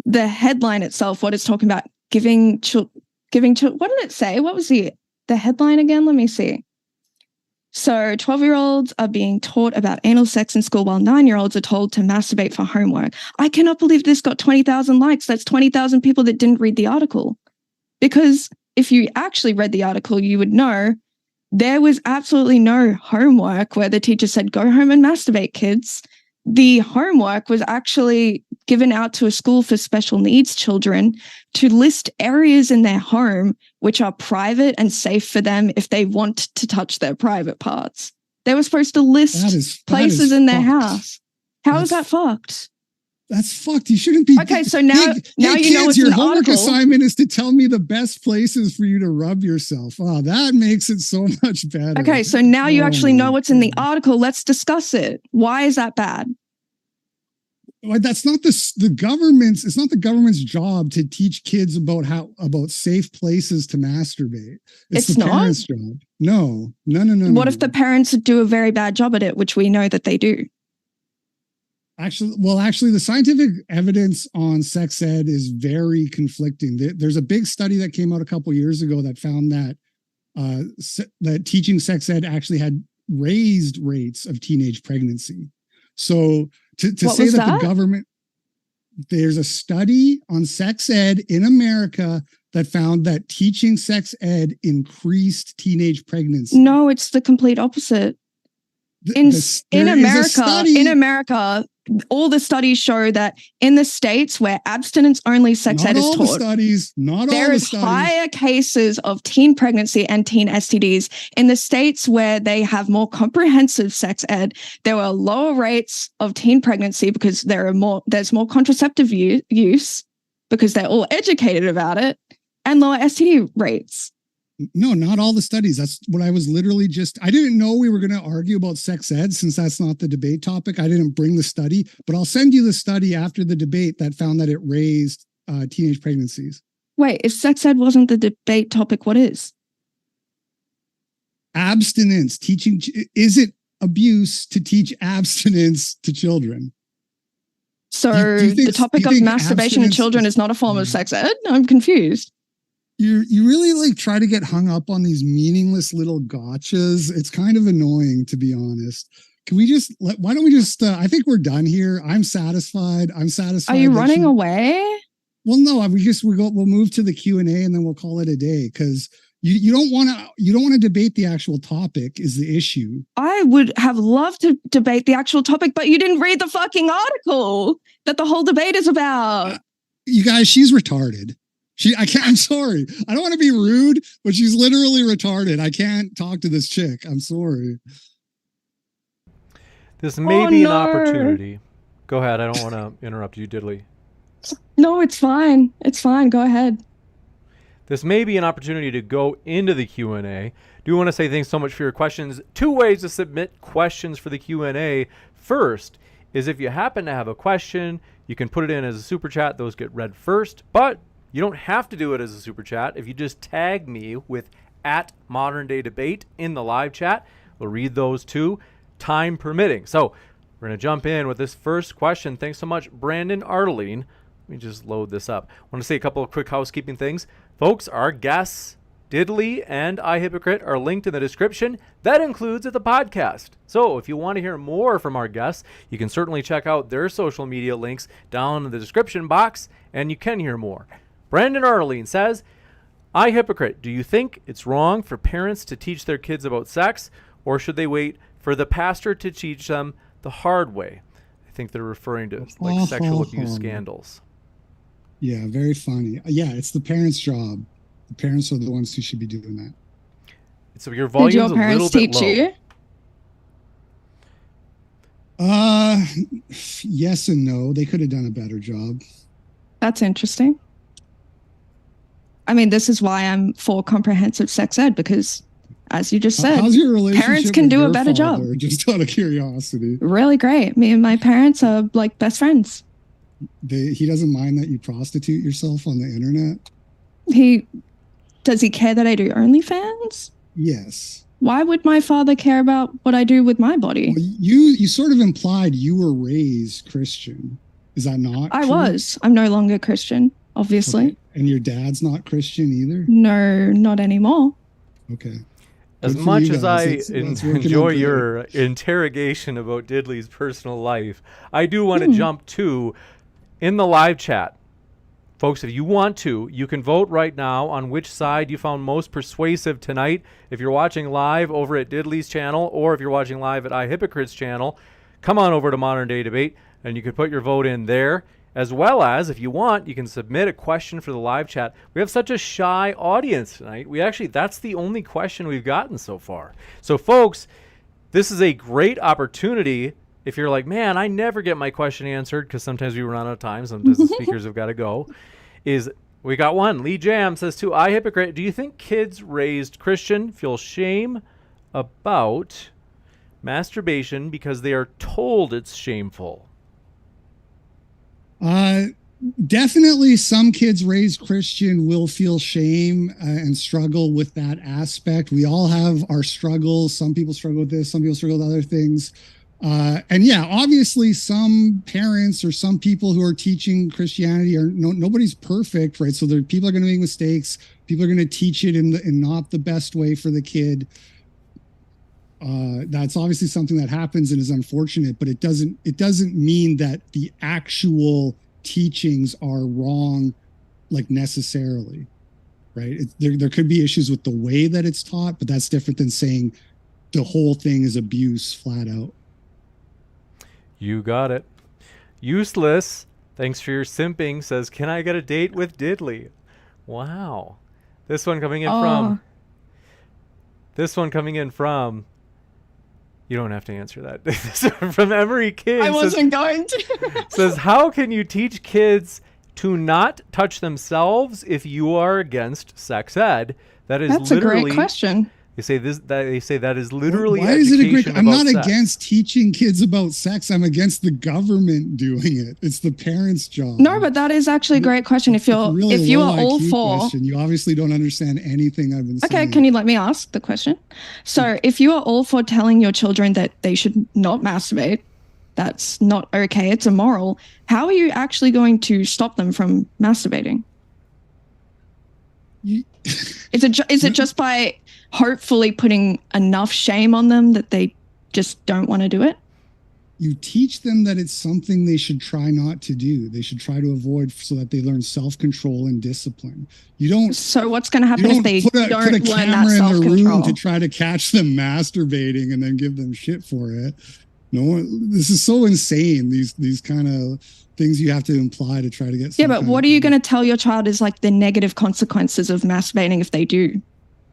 the headline itself, what it's talking about, giving what did it say? What was the headline again? Let me see. So 12-year-olds are being taught about anal sex in school while 9-year-olds are told to masturbate for homework. I cannot believe this got 20,000 likes. That's 20,000 people that didn't read the article. Because if you actually read the article, you would know there was absolutely no homework where the teacher said, go home and masturbate, kids. The homework was actually given out to a school for special needs children to list areas in their home which are private and safe for them if they want to touch their private parts. They were supposed to list places in their house. How is that fucked?
That's fucked. You shouldn't be.
Okay, so now you
kids,
know it's
your
an
homework
article.
assignment is to tell me the best places for you to rub yourself. Oh, that makes it so much better.
Okay, so now you actually know what's in the article. Let's discuss it. Why is that bad?
Well, that's not the government's. It's not the government's job to teach kids about safe places to masturbate. It's the parents' job. No.
What if the parents do a very bad job at it, which we know that they do?
Actually, the scientific evidence on sex ed is very conflicting. There's a big study that came out a couple years ago that found that that teaching sex ed actually had raised rates of teenage pregnancy. So to say that the government, there's a study on sex ed in America that found that teaching sex ed increased teenage pregnancy.
No, it's the complete opposite. In America, all the studies show that in the states where abstinence-only sex ed is taught, there is higher cases of teen pregnancy and teen STDs. In the states where they have more comprehensive sex ed, there were lower rates of teen pregnancy because there's more contraceptive use because they're all educated about it, and lower STD rates.
No, not all the studies. That's what I was literally I didn't know we were going to argue about sex ed since that's not the debate topic. I didn't bring the study, but I'll send you the study after the debate that found that it raised teenage pregnancies.
Wait, if sex ed wasn't the debate topic, what is?
Abstinence. Teaching. Is it abuse to teach abstinence to children?
So the topic of masturbation in children is not a form of sex ed? I'm confused.
You really try to get hung up on these meaningless little gotchas. It's kind of annoying, to be honest. Can we why don't we just, I think we're done here. I'm satisfied. Are you running
away?
Well, no, we'll move to the Q&A and then we'll call it a day because you don't want to debate the actual topic is the issue. I
would have loved to debate the actual topic, but you didn't read the fucking article that the whole debate is about.
You guys, she's retarded. I'm sorry. I don't want to be rude, but she's literally retarded. I can't talk to this chick. I'm sorry.
This may be an opportunity. Go ahead. I don't want to interrupt you, Diddley.
No, it's fine. It's fine. Go ahead.
This may be an opportunity to go into the Q&A. Do want to say thanks so much for your questions. 2 ways to submit questions for the Q&A. First is if you happen to have a question, you can put it in as a super chat. Those get read first, but you don't have to do it as a super chat. If you just tag me with @ModernDayDebate in the live chat, we'll read those too, time permitting. So we're going to jump in with this first question. Thanks so much, Brandon Arteline. Let me just load this up. I want to say a couple of quick housekeeping things. Folks, our guests, Diddley and Hypocrite, are linked in the description. That includes the podcast. So if you want to hear more from our guests, you can certainly check out their social media links down in the description box, and you can hear more. Brandon Arteline says, Hypocrite, do you think it's wrong for parents to teach their kids about sex, or should they wait for the pastor to teach them the hard way? I think they're referring to sexual abuse scandals.
Yeah, very funny. Yeah, it's the parents' job. The parents are the ones who should be doing that.
So your
Did your
volume's a little
parents
bit
teach
low.
you?
Yes and no. They could have done a better job.
That's interesting. I mean, this is why I'm for comprehensive sex ed, because as you just said,
how's your relationship
parents can
with
do a
your
better job.
father? Just out of curiosity.
Really great. Me and my parents are like best friends.
He doesn't mind that you prostitute yourself on the internet?
Does he care that I do OnlyFans?
Yes.
Why would my father care about what I do with my body?
Well, you sort of implied you were raised Christian. Is that not
I
true?
was. I'm no longer Christian, obviously.
Okay. And your dad's not Christian either?
No, not anymore.
Okay.
As
Good for
much
you
as I
guys. It's working
enjoy
out great.
your interrogation about Diddley's personal life, I do want to jump to in the live chat. Folks, if you want to, you can vote right now on which side you found most persuasive tonight. If you're watching live over at Diddley's channel, or if you're watching live at Hypocrite's channel, come on over to Modern Day Debate, and you can put your vote in there. As well as, if you want, you can submit a question for the live chat. We have such a shy audience tonight. That's the only question we've gotten so far. So, folks, this is a great opportunity. If you're like, man, I never get my question answered, because sometimes we run out of time, sometimes the speakers have got to go, we got one. Lee Jam says, to I Hypocrite, do you think kids raised Christian feel shame about masturbation because they are told it's shameful?
Definitely some kids raised Christian will feel shame and struggle with that aspect. We all have our struggles. Some people struggle with this, some people struggle with other things. And yeah, obviously some parents or some people who are teaching Christianity nobody's perfect, right? So people are going to make mistakes. People are going to teach it in not the best way for the kid. That's obviously something that happens and is unfortunate, but it doesn't mean that the actual teachings are wrong, like necessarily, right? There could be issues with the way that it's taught, but that's different than saying the whole thing is abuse flat out.
You got it. Useless, thanks for your simping, says, can I get a date with Diddley? Wow. This one coming in from you don't have to answer that. From Emery King.
I wasn't going to.
Says, how can you teach kids to not touch themselves if you are against sex ed? That's
a great question.
They say that is literally
why is it a great? I'm not
sex.
Against teaching kids about sex. I'm against the government doing it. It's the parents' job.
No, but that is actually a great question. If you are all for,
question. You obviously don't understand anything I've been saying.
Okay, can you let me ask the question? So, if you are all for telling your children that they should not masturbate, that's not okay. It's immoral. How are you actually going to stop them from masturbating? Is it just by hopefully putting enough shame on them that they just don't want to do it?
You teach them that it's something they should try not to do. They should try to avoid, so that they learn self-control and discipline. You don't.
So what's going to happen if they don't learn that self-control?
Put a camera in the room to try to catch them masturbating and then give them shit for it. No, this is so insane. These kind of things you have to imply to try to get.
Yeah, but what are you going to tell your child is like the negative consequences of masturbating if they do?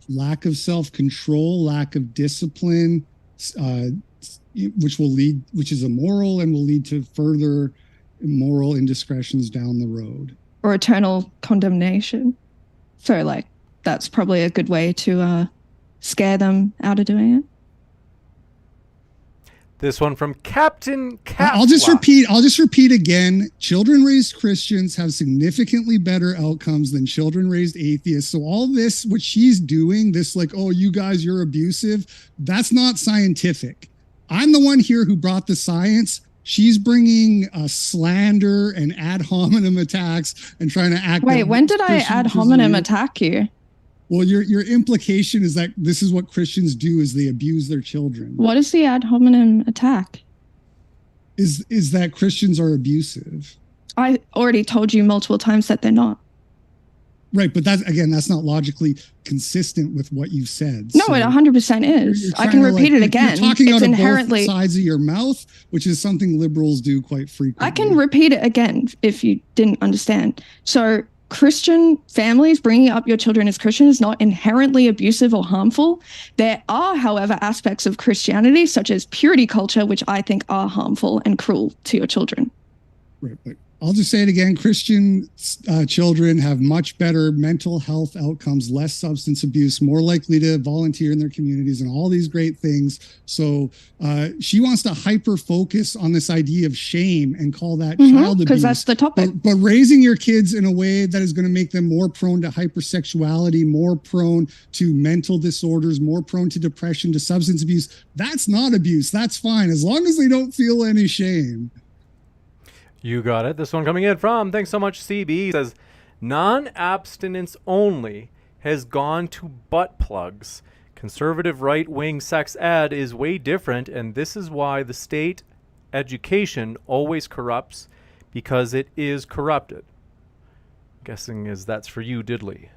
Lack of self-control, lack of discipline, which is immoral and will lead to further immoral indiscretions down the road.
Or eternal condemnation. So like, that's probably a good way to scare them out of doing it.
This one from Captain Cat.
I'll just repeat again. Children raised Christians have significantly better outcomes than children raised atheists. So all this, what she's doing, this like, oh, you guys, you're abusive, that's not scientific. I'm the one here who brought the science. She's bringing slander and ad hominem attacks and trying to act.
Wait, when did I ad hominem attack you?
Well, your implication is that this is what Christians do, is they abuse their children.
What is the ad hominem attack?
Is that Christians are abusive.
I already told you multiple times that they're not.
Right, but that's not logically consistent with what you've said.
No, it 100% is. I can repeat it again.
You're talking
it's
out
inherently
of both sides of your mouth, which is something liberals do quite frequently.
I can repeat it again if you didn't understand. So Christian families, bringing up your children as Christian is not inherently abusive or harmful. There are, however, aspects of Christianity, such as purity culture, which I think are harmful and cruel to your children.
Right, but I'll just say it again. Christian children have much better mental health outcomes, less substance abuse, more likely to volunteer in their communities, and all these great things. So she wants to hyper focus on this idea of shame and call that child abuse.
Because that's the topic.
But raising your kids in a way that is going to make them more prone to hypersexuality, more prone to mental disorders, more prone to depression, to substance abuse, that's not abuse. That's fine, as long as they don't feel any shame.
You got it. This one coming in from, thanks so much, CB, says, non-abstinence only has gone to butt plugs. Conservative right-wing sex ed is way different, and this is why the state education always corrupts, because it is corrupted. Guessing is that's for you, Diddley.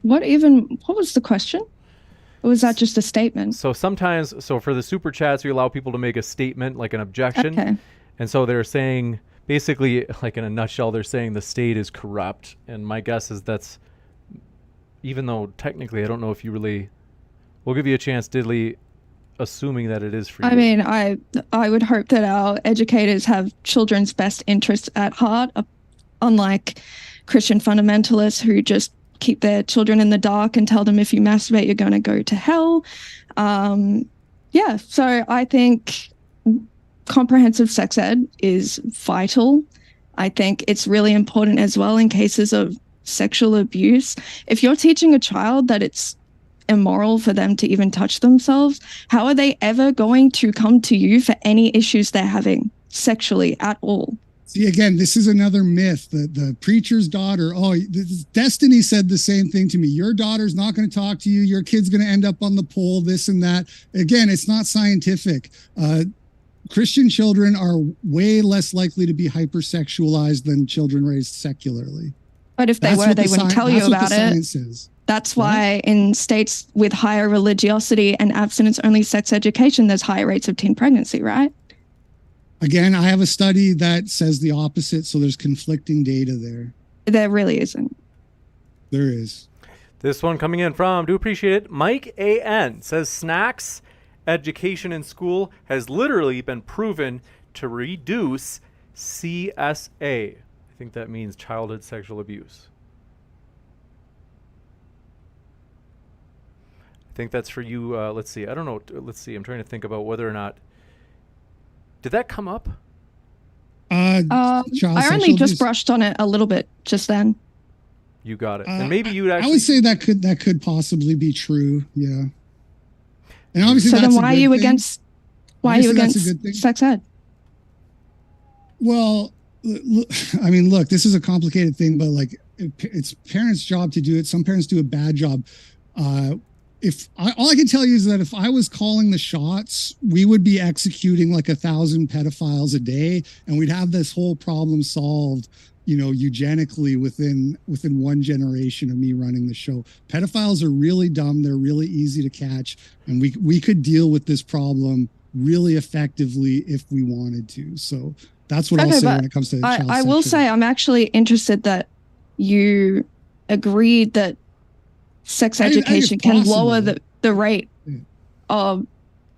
What was the question? Or was that just a statement?
So sometimes, for the super chats, we allow people to make a statement, like an objection.
Okay.
And so they're saying, basically, like in a nutshell, they're saying the state is corrupt. And my guess is that's, even though technically I don't know if you really, we'll give you a chance, Diddley, assuming that it is for you.
I mean, I would hope that our educators have children's best interests at heart, unlike Christian fundamentalists who just keep their children in the dark and tell them if you masturbate, you're going to go to hell. Yeah, so I think comprehensive sex ed is vital. I think it's really important as well in cases of sexual abuse. If you're teaching a child that it's immoral for them to even touch themselves, how are they ever going to come to you for any issues they're having sexually at all?
See, again, this is another myth. The preacher's daughter, Destiny said the same thing to me. Your daughter's not going to talk to you. Your kid's going to end up on the pole, this and that. Again, it's not scientific. Christian children are way less likely to be hypersexualized than children raised secularly.
But if they were, they wouldn't tell you about it. That's why in states with higher religiosity and abstinence-only sex education, there's higher rates of teen pregnancy, right?
Again, I have a study that says the opposite, so there's conflicting data there.
There really isn't.
There is.
This one coming in from, do appreciate it, Mike A.N. says, snacks education in school has literally been proven to reduce CSA. I think that means childhood sexual abuse. I think that's for you. Let's see. I don't know. Let's see. I'm trying to think about whether or not. Did that come up?
I only just brushed on it a little bit just then.
You got it. And maybe you'd actually.
I would say that could possibly be true. Yeah. And obviously,
so then why are you against sex ed?
Well, I mean, look, this is a complicated thing, but like it's parents' job to do it. Some parents do a bad job. All I can tell you is that if I was calling the shots, we would be executing like 1,000 pedophiles a day, and we'd have this whole problem solved, eugenically within one generation of me running the show. Pedophiles are really dumb. They're really easy to catch, and we could deal with this problem really effectively if we wanted to. So that's what I'll say when it comes to child
I will say I'm actually interested that you agreed that sex education can lower the rate of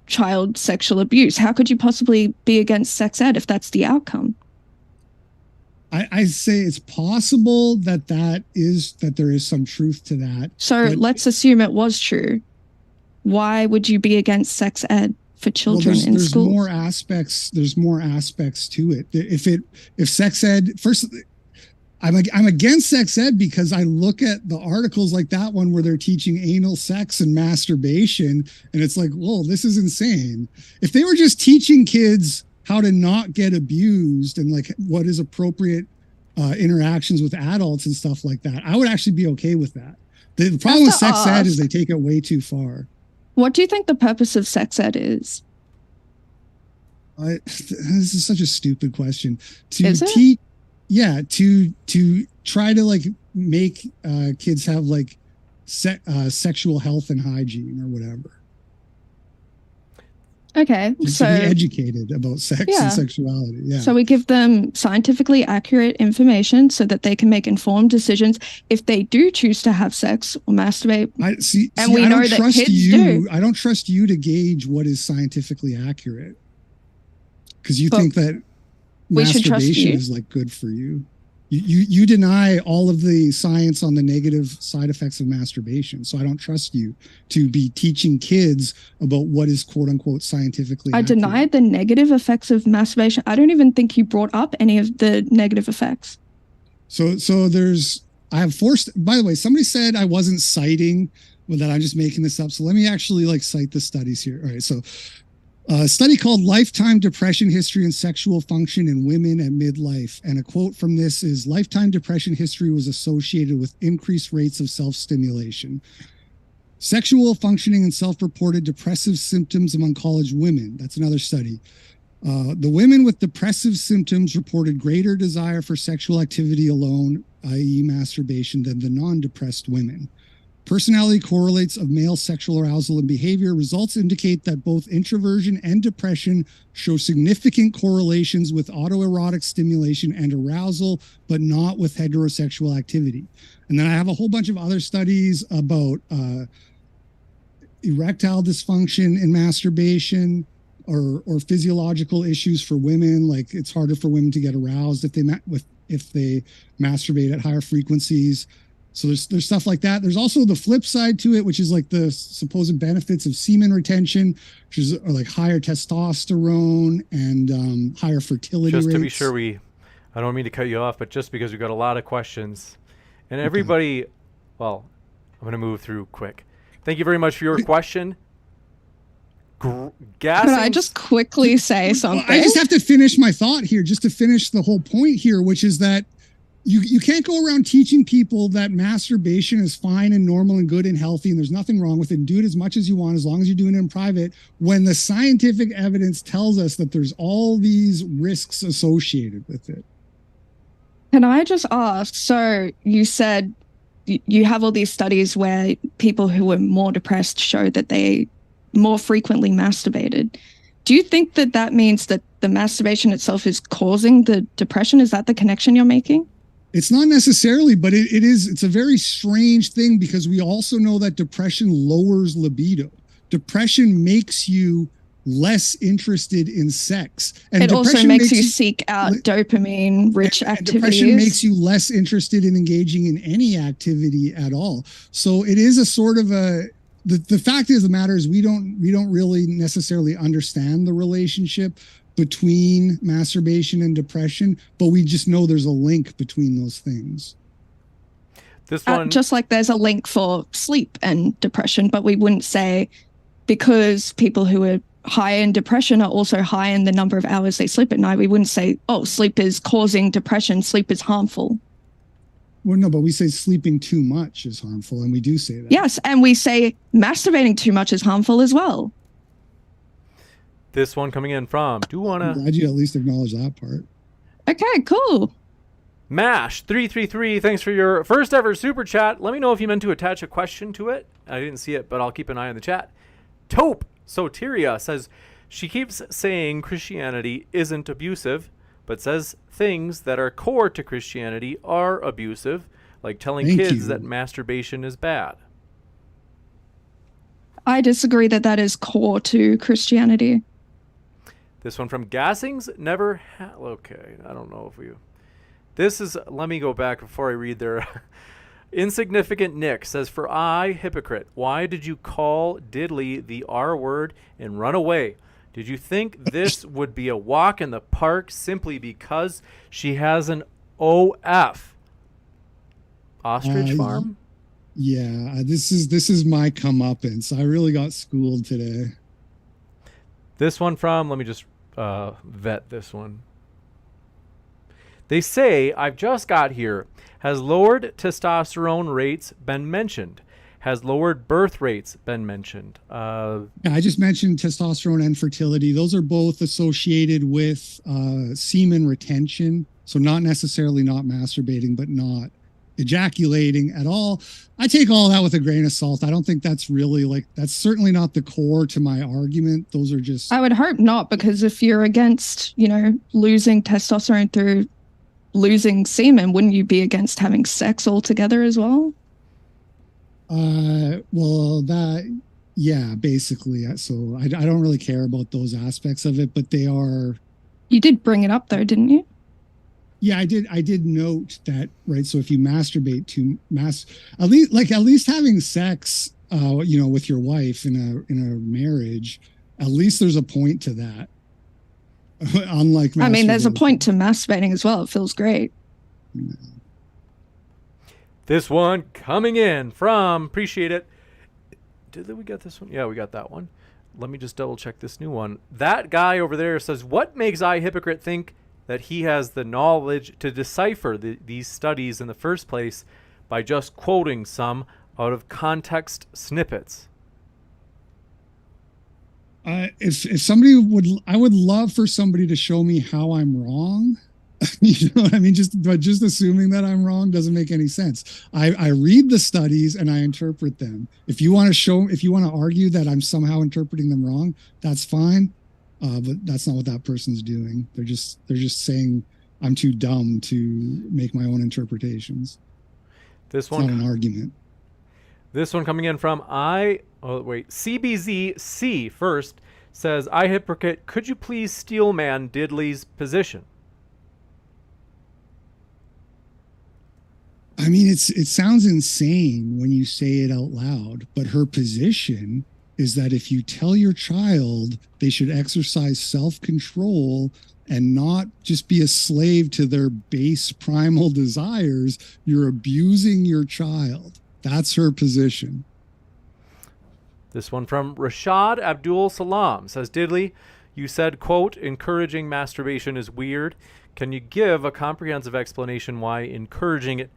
child sexual abuse. How could you possibly be against sex ed if that's the outcome?
I say it's possible that there is some truth to that.
So let's assume it was true. Why would you be against sex ed for children in school?
There's more aspects to it. If sex ed, first, I'm against sex ed because I look at the articles like that one where they're teaching anal sex and masturbation, and it's like, whoa, this is insane. If they were just teaching kids how to not get abused and like what is appropriate interactions with adults and stuff like that, I would actually be okay with that. The problem with sex ed is they take it way too far.
What do you think the purpose of sex ed is?
This is such a stupid question.
Is it?
To try to like make kids have like sexual health and hygiene or whatever.
Okay,
Just
so
to be educated about sex and sexuality. Yeah.
So we give them scientifically accurate information so that they can make informed decisions if they do choose to have sex or masturbate.
We know that kids do. I don't trust you to gauge what is scientifically accurate, because you think that masturbation is like good for you. You deny all of the science on the negative side effects of masturbation. So I don't trust you to be teaching kids about what is quote unquote scientifically accurate.
I denied the negative effects of masturbation. I don't even think you brought up any of the negative effects.
So I have forced, by the way, somebody said I wasn't citing, well, that I'm just making this up. So let me actually like cite the studies here. All right. So a study called Lifetime Depression History and Sexual Function in Women at Midlife. And a quote from this is, lifetime depression history was associated with increased rates of self-stimulation. Sexual functioning and self-reported depressive symptoms among college women. That's another study. The women with depressive symptoms reported greater desire for sexual activity alone, i.e. masturbation, than the non-depressed women. Personality correlates of male sexual arousal and behavior. Results indicate that both introversion and depression show significant correlations with autoerotic stimulation and arousal, but not with heterosexual activity. And then I have a whole bunch of other studies about erectile dysfunction in masturbation, or physiological issues for women. Like it's harder for women to get aroused if they masturbate at higher frequencies. So there's stuff like that. There's also the flip side to it, which is like the supposed benefits of semen retention, which is like higher testosterone and higher fertility rates.
Just to be sure, I don't mean to cut you off, but just because we've got a lot of questions, and everybody, well, I'm going to move through quick. Thank you very much for your question.
Could I just quickly say something?
I just have to finish my thought here, just to finish the whole point here, which is that you can't go around teaching people that masturbation is fine and normal and good and healthy and there's nothing wrong with it, and do it as much as you want as long as you're doing it in private, when the scientific evidence tells us that there's all these risks associated with it.
Can I just ask, so you said you have all these studies where people who were more depressed showed that they more frequently masturbated. Do you think that that means that the masturbation itself is causing the depression? Is that the connection you're making?
It's not necessarily, but it's a very strange thing, because we also know that depression lowers libido. Depression makes you less interested in sex. And
it also makes you seek out dopamine-rich activities.
Depression makes you less interested in engaging in any activity at all. So it is a sort of the fact is, the matter is we don't really necessarily understand the relationship between masturbation and depression, but we just know there's a link between those things.
This one,
just like there's a link for sleep and depression, but we wouldn't say because people who are high in depression are also high in the number of hours they sleep at night. We wouldn't say, oh, sleep is causing depression, sleep is harmful.
Well, no, but we say sleeping too much is harmful, and we do say that.
Yes, and we say masturbating too much is harmful as well.
This one coming in from,
I'm glad you at least acknowledge that part.
Okay, cool.
Mash333, thanks for your first ever super chat. Let me know if you meant to attach a question to it. I didn't see it, but I'll keep an eye on the chat. Taupe Soteria says, she keeps saying Christianity isn't abusive, but says things that are core to Christianity are abusive, like telling kids that masturbation is bad.
I disagree that that is core to Christianity.
This one from Gassings never okay, I don't know if we... This is... Let me go back before I read their... Insignificant Nick says, for I, hypocrite, why did you call Diddley the R word and run away? Did you think this would be a walk in the park simply because she has an OF? Ostrich farm?
Yeah, this is my comeuppance. I really got schooled today.
This one from, let me just vet this one. They say, I've just got here. Has lowered testosterone rates been mentioned? Has lowered birth rates been mentioned?
Yeah, I just mentioned testosterone and fertility. Those are both associated with semen retention. So not necessarily not masturbating, but not ejaculating at all. I take all that with a grain of salt. I don't think that's really like, that's certainly not the core to my argument. Those are just.
I would hope not, because if you're against, losing testosterone through losing semen, wouldn't you be against having sex altogether as well?
Yeah, basically. So I don't really care about those aspects of it, but they are.
You did bring it up though, didn't you?
Yeah, I did note that, right? So if you masturbate at least having sex, with your wife in a marriage, at least there's a point to that. Unlike,
I mean, there's a point to masturbating as well. It feels great.
Yeah.
This one coming in from, appreciate it. Did we get this one? Yeah, we got that one. Let me just double check this new one. That guy over there says, what makes Hypocrite think that he has the knowledge to decipher these studies in the first place by just quoting some out of context snippets?
If somebody I would love for somebody to show me how I'm wrong. You know what I mean? Just assuming that I'm wrong doesn't make any sense. I read the studies and I interpret them. If you want to argue that I'm somehow interpreting them wrong, that's fine. But that's not what that person's doing. They're just saying I'm too dumb to make my own interpretations.
This
it's
one,
not an argument.
This one coming in from CBZC first says, Hypocrite, could you please steel man Diddley's position?
I mean, it sounds insane when you say it out loud, but her position is that if you tell your child they should exercise self-control and not just be a slave to their base primal desires, you're abusing your child. That's her position.
This one from Rashad Abdul Salam says, Diddley, you said, quote, encouraging masturbation is weird. Can you give a comprehensive explanation why encouraging it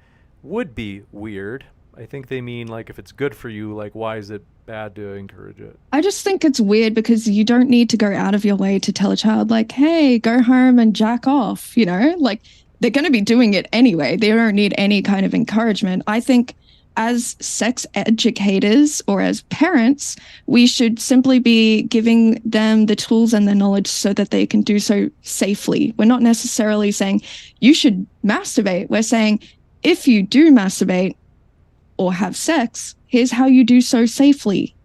would be weird? I think they mean like if it's good for you, like why is it bad to encourage it?
I just think it's weird because you don't need to go out of your way to tell a child like, hey, go home and jack off, like they're going to be doing it anyway. They don't need any kind of encouragement. I think as sex educators or as parents, we should simply be giving them the tools and the knowledge so that they can do so safely. We're not necessarily saying you should masturbate. We're saying if you do masturbate or have sex, here's how you do so safely.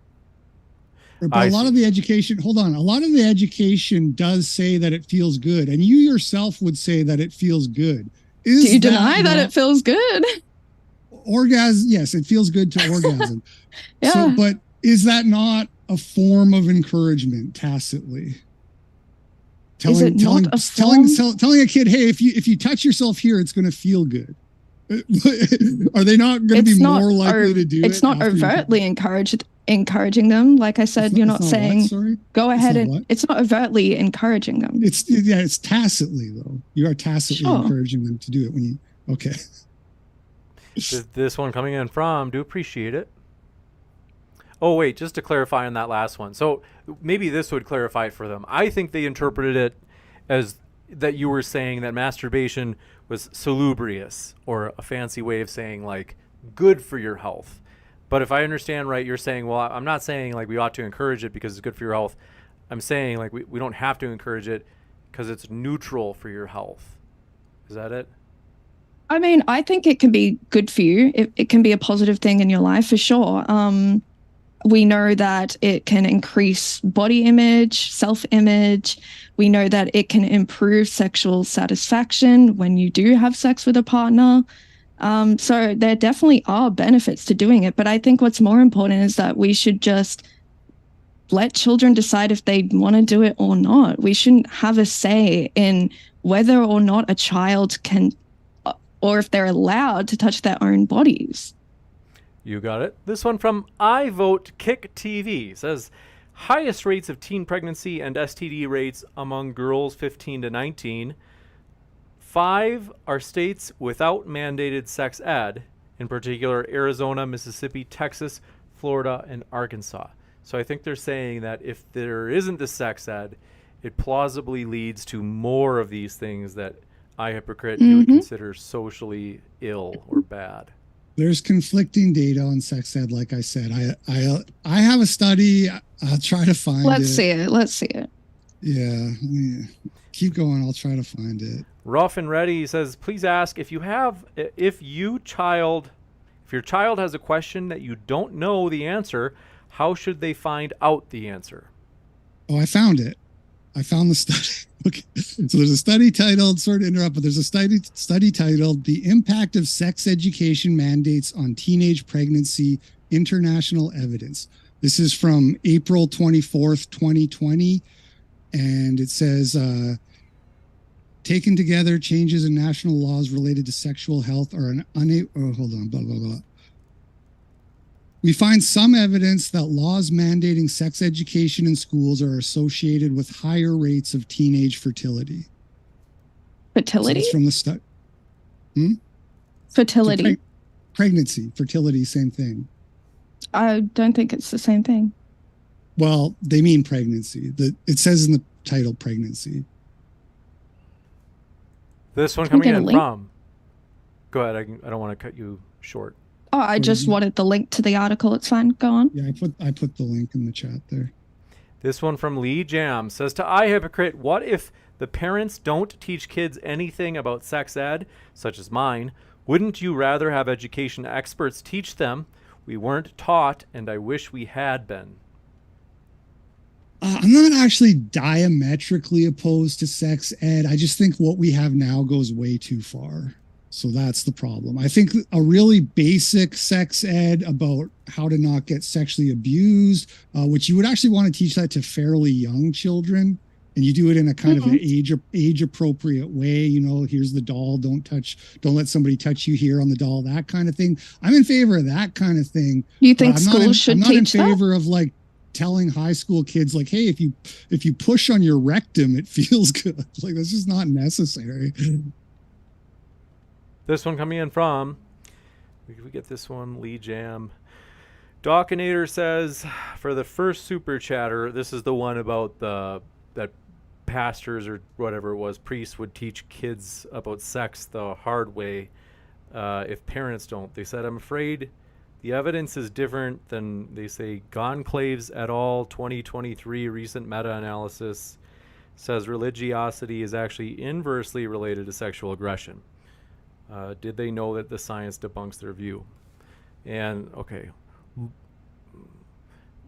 But a lot of the education does say that it feels good. And you yourself would say that it feels good.
Do you deny that it feels good?
Orgasm, yes, it feels good to orgasm.
Yeah.
So, but is that not a form of encouragement tacitly? Telling a kid, hey, if you touch yourself here, it's going to feel good. Are they not going to be more likely to do it?
It's not overtly encouraging them. Like I said, you're not saying go ahead and it's not overtly encouraging them.
It's tacitly though. You are tacitly encouraging them to do it when you okay.
This one coming in from, do appreciate it. Oh wait, just to clarify on that last one. So maybe this would clarify it for them. I think they interpreted it as that you were saying that masturbation was salubrious, or a fancy way of saying like good for your health. But if I understand right, you're saying, well, I'm not saying like we ought to encourage it because it's good for your health. I'm saying like we don't have to encourage it because it's neutral for your health. Is that it?
I mean, I think it can be good for you. It can be a positive thing in your life for sure. We know that it can increase body image, self-image. We know that it can improve sexual satisfaction when you do have sex with a partner. So there definitely are benefits to doing it. But I think what's more important is that we should just let children decide if they want to do it or not. We shouldn't have a say in whether or not a child can, or if they're allowed to touch their own bodies.
You got it. This one from I Vote Kick TV says, highest rates of teen pregnancy and STD rates among girls 15 to 19. 5 are states without mandated sex ed, in particular Arizona, Mississippi, Texas, Florida, and Arkansas. So I think they're saying that if there isn't the sex ed, it plausibly leads to more of these things that Hypocrite you would consider socially ill or bad?
There's conflicting data on sex ed. Like I said, I have a study. I'll try to find it.
Let's see it. Let's see it.
Yeah. Keep going. I'll try to find it.
Rough and Ready says, please ask if your child has a question that you don't know the answer, how should they find out the answer?
Oh, I found it. I found the study. Okay. So there's a study titled, sorry to interrupt, but there's a study titled The Impact of Sex Education Mandates on Teenage Pregnancy, International Evidence. This is from April 24th, 2020. And it says, taken together, changes in national laws related to sexual health are blah, blah, blah. We find some evidence that laws mandating sex education in schools are associated with higher rates of teenage fertility.
Fertility?
So that's from the study.
Fertility.
Pregnancy, fertility, same thing.
I don't think it's the same thing.
Well, they mean pregnancy. It says in the title pregnancy.
This one coming in from. Go ahead. I don't want to cut you short.
Oh, I just wanted the link to the article. It's fine. Go on.
Yeah, I put the link in the chat there.
This one from Lee Jam says, to Hypocrite, what if the parents don't teach kids anything about sex ed, such as mine? Wouldn't you rather have education experts teach them? We weren't taught, and I wish we had been.
I'm not actually diametrically opposed to sex ed. I just think what we have now goes way too far. So that's the problem. I think a really basic sex ed about how to not get sexually abused, which you would actually want to teach that to fairly young children. And you do it in a kind of an age appropriate way. You know, here's the doll. Don't let somebody touch you here on the doll, that kind of thing. I'm in favor of that kind of thing.
You think schools should teach that? I'm not in
favor of like telling high school kids like, hey, if you push on your rectum, it feels good. Like, that's just not necessary.
This one coming in from, we get this one, Lee Jam. Dockinator says, for the first super chatter, this is the one about that pastors or whatever it was, priests would teach kids about sex the hard way if parents don't. They said, I'm afraid the evidence is different than, they say, Gonclaves et al. 2023 recent meta-analysis says religiosity is actually inversely related to sexual aggression. Did they know that the science debunks their view? And okay,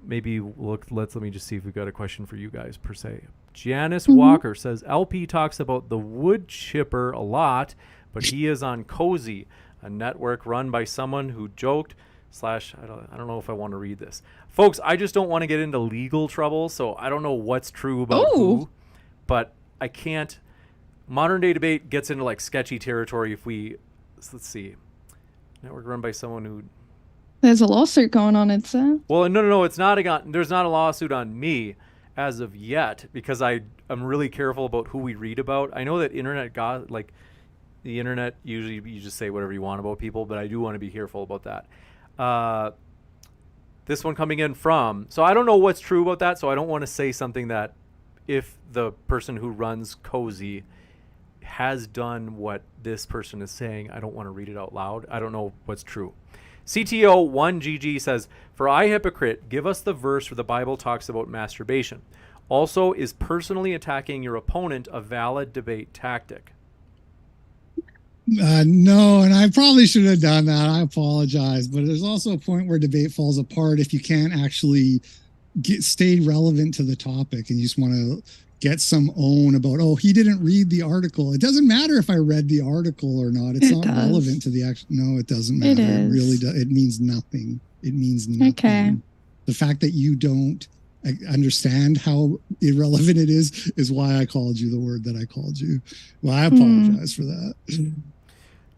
maybe let me just see if we've got a question for you guys per se. Janice Walker says LP talks about the wood chipper a lot, but he is on Cozy, a network run by someone who joked / I don't know if I want to read this, folks. I just don't want to get into legal trouble, so I don't know what's true about who, but I can't. Modern Day Debate gets into like sketchy territory if let's see, network run by someone who.
There's a lawsuit going on, it's
Well, no, it's not there's not a lawsuit on me as of yet, because I'm really careful about who we read about. I know that the internet, usually you just say whatever you want about people, but I do want to be careful about that. This one coming in from, so I don't know what's true about that, so I don't want to say something that if the person who runs Cozy has done what this person is saying, I don't want to read it out loud. I don't know what's true. CTO1GG says, for Hypocrite, give us the verse where the Bible talks about masturbation. Also, is personally attacking your opponent a valid debate tactic?
No, and I probably should have done that. I apologize. But there's also a point where debate falls apart if you can't actually stay relevant to the topic and you just want to get some own about, oh, he didn't read the article. It doesn't matter if I read the article or not. It's not relevant to the action. No, it doesn't matter. It really does. It means nothing. It means nothing. Okay. The fact that you don't understand how irrelevant it is why I called you the word that I called you. Well, I apologize for that.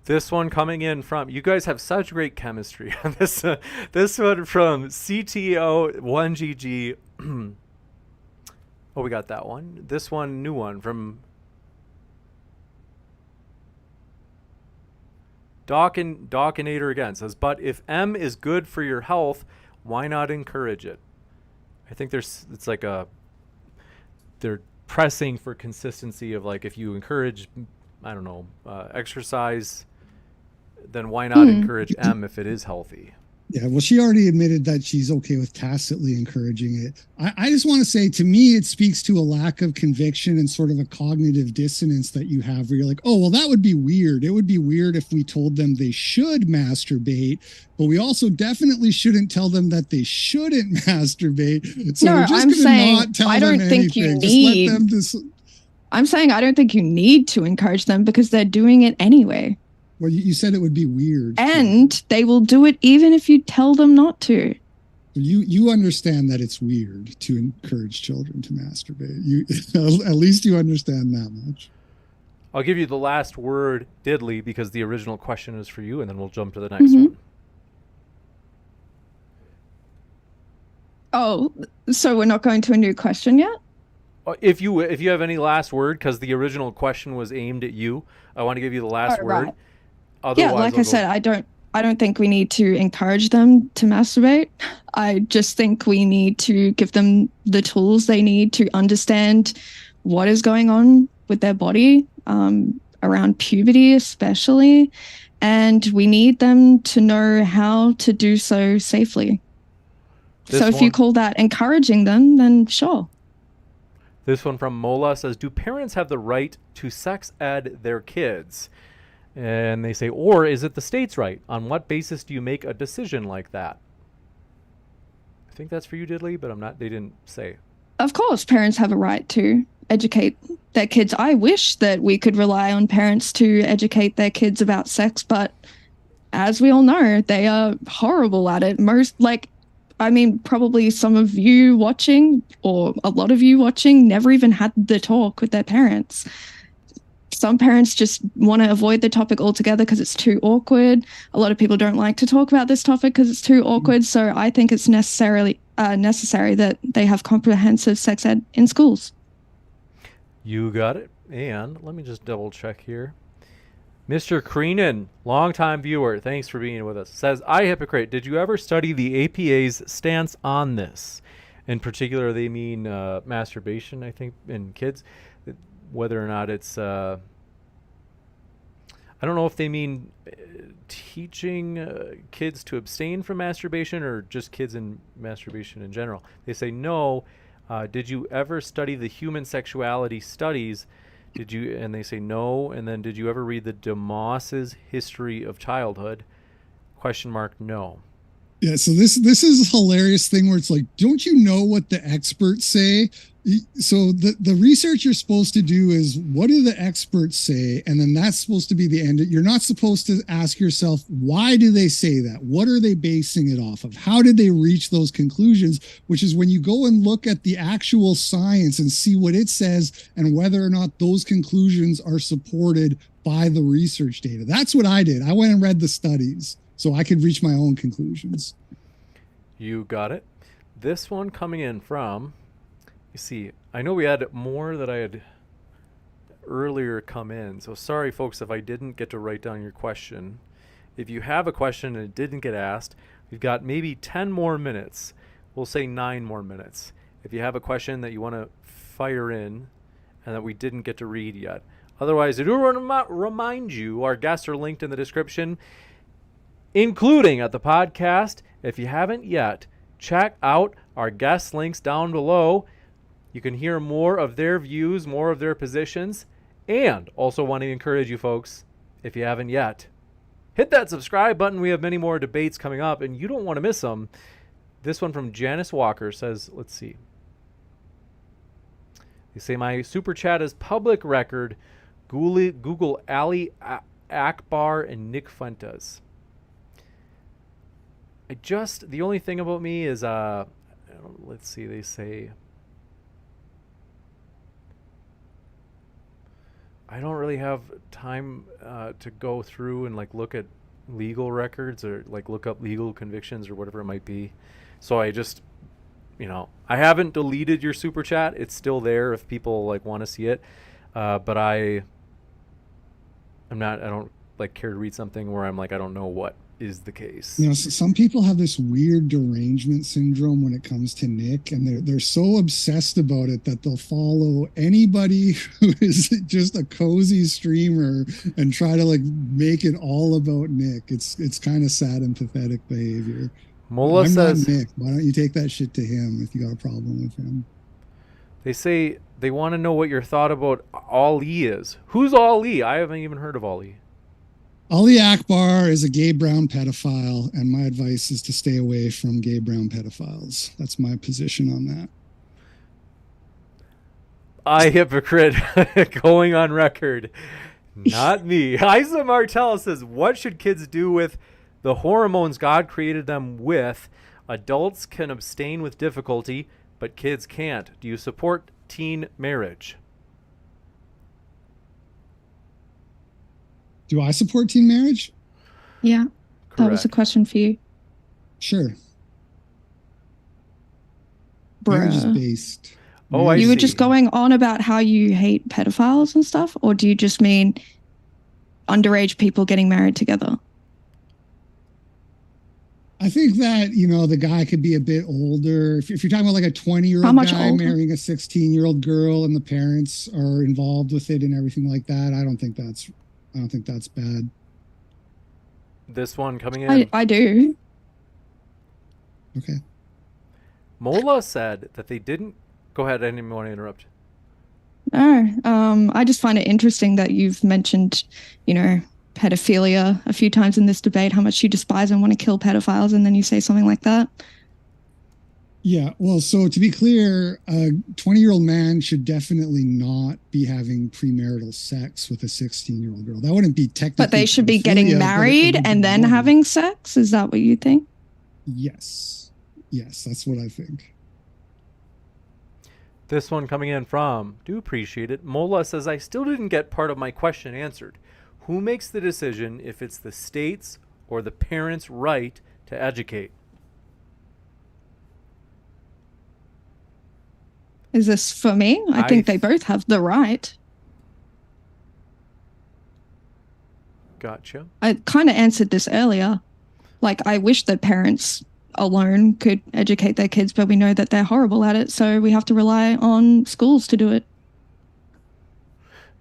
This one coming in from, you guys have such great chemistry. This one from CTO1GG. Oh, we got that one. This one, new one from Dockinator again says, but if M is good for your health, why not encourage it? I think it's like they're pressing for consistency of like, if you encourage, I don't know, exercise, then why not encourage M if it is healthy?
Yeah, well, she already admitted that she's okay with tacitly encouraging it. I just want to say, to me, it speaks to a lack of conviction and sort of a cognitive dissonance that you have where you're like, oh, well, that would be weird. It would be weird if we told them they should masturbate, but we also definitely shouldn't tell them that they shouldn't masturbate. So
No,
we're just
I'm
going to
saying
not tell
I
them
don't think you
anything. Just let
need.
them just.
I'm saying I don't think you need to encourage them because they're doing it anyway.
Well, you said it would be weird.
And they will do it even if you tell them not to.
You understand that it's weird to encourage children to masturbate. You at least you understand that much.
I'll give you the last word, diddly, because the original question is for you, and then we'll jump to the next one.
Oh, so we're not going to a new question yet?
If you have any last word, because the original question was aimed at you, I want to give you the last word.
Right.
Otherwise,
yeah, like I said, I don't think we need to encourage them to masturbate. I just think we need to give them the tools they need to understand what is going on with their body, around puberty especially, and we need them to know how to do so safely. So if you call that encouraging them, then sure.
This one from Mola says, do parents have the right to sex ed their kids? And they say, or is it the state's right? On what basis do you make a decision like that? I think that's for you, Diddley, but they didn't say.
Of course, parents have a right to educate their kids. I wish that we could rely on parents to educate their kids about sex, but as we all know, they are horrible at it. Probably some of you watching, or a lot of you watching, never even had the talk with their parents. Some parents just want to avoid the topic altogether because it's too awkward. A lot of people don't like to talk about this topic because it's too awkward. So I think it's necessary that they have comprehensive sex ed in schools.
You got it. And let me just double check here. Mr. Creenan, longtime viewer, thanks for being with us, says, Hypocrite, did you ever study the APA's stance on this? In particular, they mean masturbation, I think, in kids. Whether or not it's, I don't know if they mean teaching kids to abstain from masturbation or just kids in masturbation in general. They say, no, did you ever study the human sexuality studies? Did you? And they say no. And then did you ever read the DeMoss's History of Childhood? ? No.
Yeah, so this is a hilarious thing where it's like, don't you know what the experts say? So the research you're supposed to do is, what do the experts say? And then that's supposed to be the end. You're not supposed to ask yourself, why do they say that? What are they basing it off of? How did they reach those conclusions? Which is when you go and look at the actual science and see what it says and whether or not those conclusions are supported by the research data. That's what I did. I went and read the studies so I could reach my own conclusions.
You got it. This one coming in from, you see, I know we had more that I had earlier come in, so sorry folks if I didn't get to write down your question. If you have a question and it didn't get asked, we've got maybe 10 more minutes. We'll say 9 more minutes. If you have a question that you want to fire in and that we didn't get to read yet. Otherwise, I do want to remind you, our guests are linked in the description, including at the podcast. If you haven't yet, check out our guest links down below. You can hear more of their views, more of their positions, and also want to encourage you folks, if you haven't yet, hit that subscribe button. We have many more debates coming up, and you don't want to miss them. This one from Janice Walker says, let's see. They say, my super chat is public record. Google Ali Akbar and Nick Fuentes. The only thing about me is, let's see, they say, I don't really have time to go through and look at legal records or look up legal convictions or whatever it might be. So I just, I haven't deleted your super chat. It's still there if people want to see it. But I don't care to read something where I'm I don't know what is the case.
You know, some people have this weird derangement syndrome when it comes to Nick, and they're so obsessed about it that they'll follow anybody who is just a cozy streamer and try to like make it all about Nick. It's kind of sad and pathetic behavior.
Mola
I'm
says,
not Nick. Why don't you take that shit to him if you got a problem with him?
they say they want to know what your thought about Ali is. Who's Ali? I haven't even heard of Ali.
Ali Akbar is a gay brown pedophile, and my advice is to stay away from gay brown pedophiles. That's my position on that.
I, hypocrite, going on record. Not me. Isa Martell says, what should kids do with the hormones God created them with? Adults can abstain with difficulty, but kids can't. Do you support teen marriage?
Do I support teen marriage?
Yeah.
Correct.
That was a question for you.
Sure. Marriage is
Bruh.
based.
Oh, I
You
see.
were just going on about how you hate pedophiles and stuff, or do you just mean underage people getting married together?
I think that, you know, the guy could be a bit older. If you're talking about like a 20-year-old
How much
guy
older?
marrying a 16-year-old girl and the parents are involved with it and everything like that, I don't think that's bad.
This one coming in.
I do.
Okay.
Mola said that they didn't. Go ahead. I didn't want to interrupt.
No. I just find it interesting that you've mentioned, you know, pedophilia a few times in this debate, how much you despise and want to kill pedophiles, and then you say something like that.
Yeah. Well, so to be clear, a 20-year-old man should definitely not be having premarital sex with a 16-year-old girl. That wouldn't be technically.
But they should be
pedophilia,
getting
but it
married
would be
and then
wrong.
having sex? Is that what you think?
Yes. Yes, that's what I think.
This one coming in from, do appreciate it. Mola says, I still didn't get part of my question answered. Who makes the decision if it's the state's or the parents' right to educate?
Is this for me? I think they both have the right.
Gotcha.
I kind of answered this earlier. Like, I wish that parents alone could educate their kids, but we know that they're horrible at it, so we have to rely on schools to do it.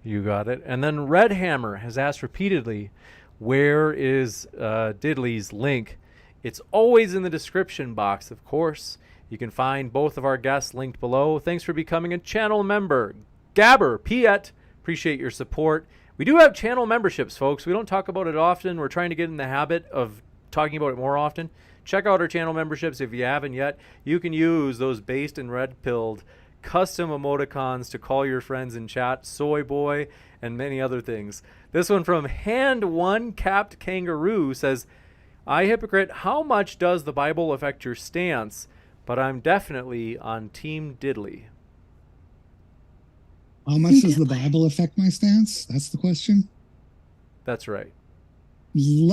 You got it. And then Red Hammer has asked repeatedly, where is Diddley's link? It's always in the description box, of course. You can find both of our guests linked below. Thanks for becoming a channel member. Gabber, Piet, appreciate your support. We do have channel memberships, folks. We don't talk about it often. We're trying to get in the habit of talking about it more often. Check out our channel memberships if you haven't yet. You can use those based and red-pilled custom emoticons to call your friends in chat, soy boy, and many other things. This one from Hand One Capped Kangaroo says, I, hypocrite, how much does the Bible affect your stance? But I'm definitely on Team Diddley.
How much does the Bible affect my stance? That's the question.
That's right.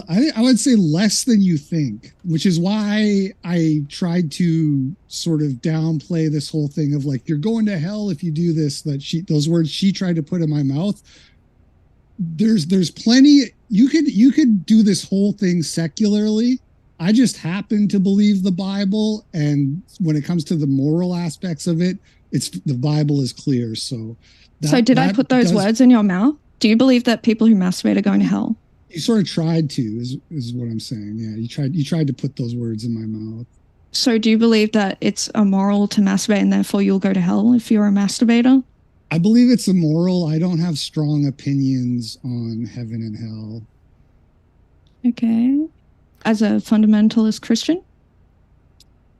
I would say less than you think, which is why I tried to sort of downplay this whole thing of like, you're going to hell if you do this, those words she tried to put in my mouth. There's plenty. You could do this whole thing secularly. I just happen to believe the Bible. And when it comes to the moral aspects of it, the Bible is clear. So
did I put those words in your mouth? Do you believe that people who masturbate are going to hell?
You sort of tried to, is what I'm saying. Yeah, you tried to put those words in my mouth.
So do you believe that it's immoral to masturbate and therefore you'll go to hell if you're a masturbator?
I believe it's immoral. I don't have strong opinions on heaven and hell.
Okay. As a fundamentalist Christian?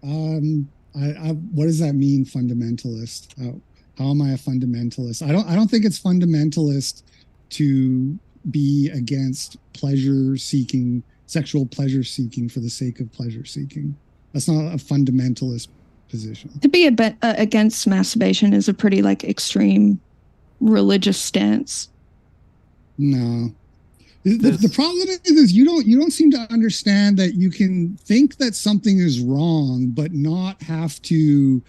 What does that mean, fundamentalist? How am I a fundamentalist? I don't think it's fundamentalist to be against sexual pleasure seeking for the sake of pleasure seeking. That's not a fundamentalist position.
To be against masturbation is a pretty extreme religious stance.
No. The problem is you don't seem to understand that you can think that something is wrong, but not have to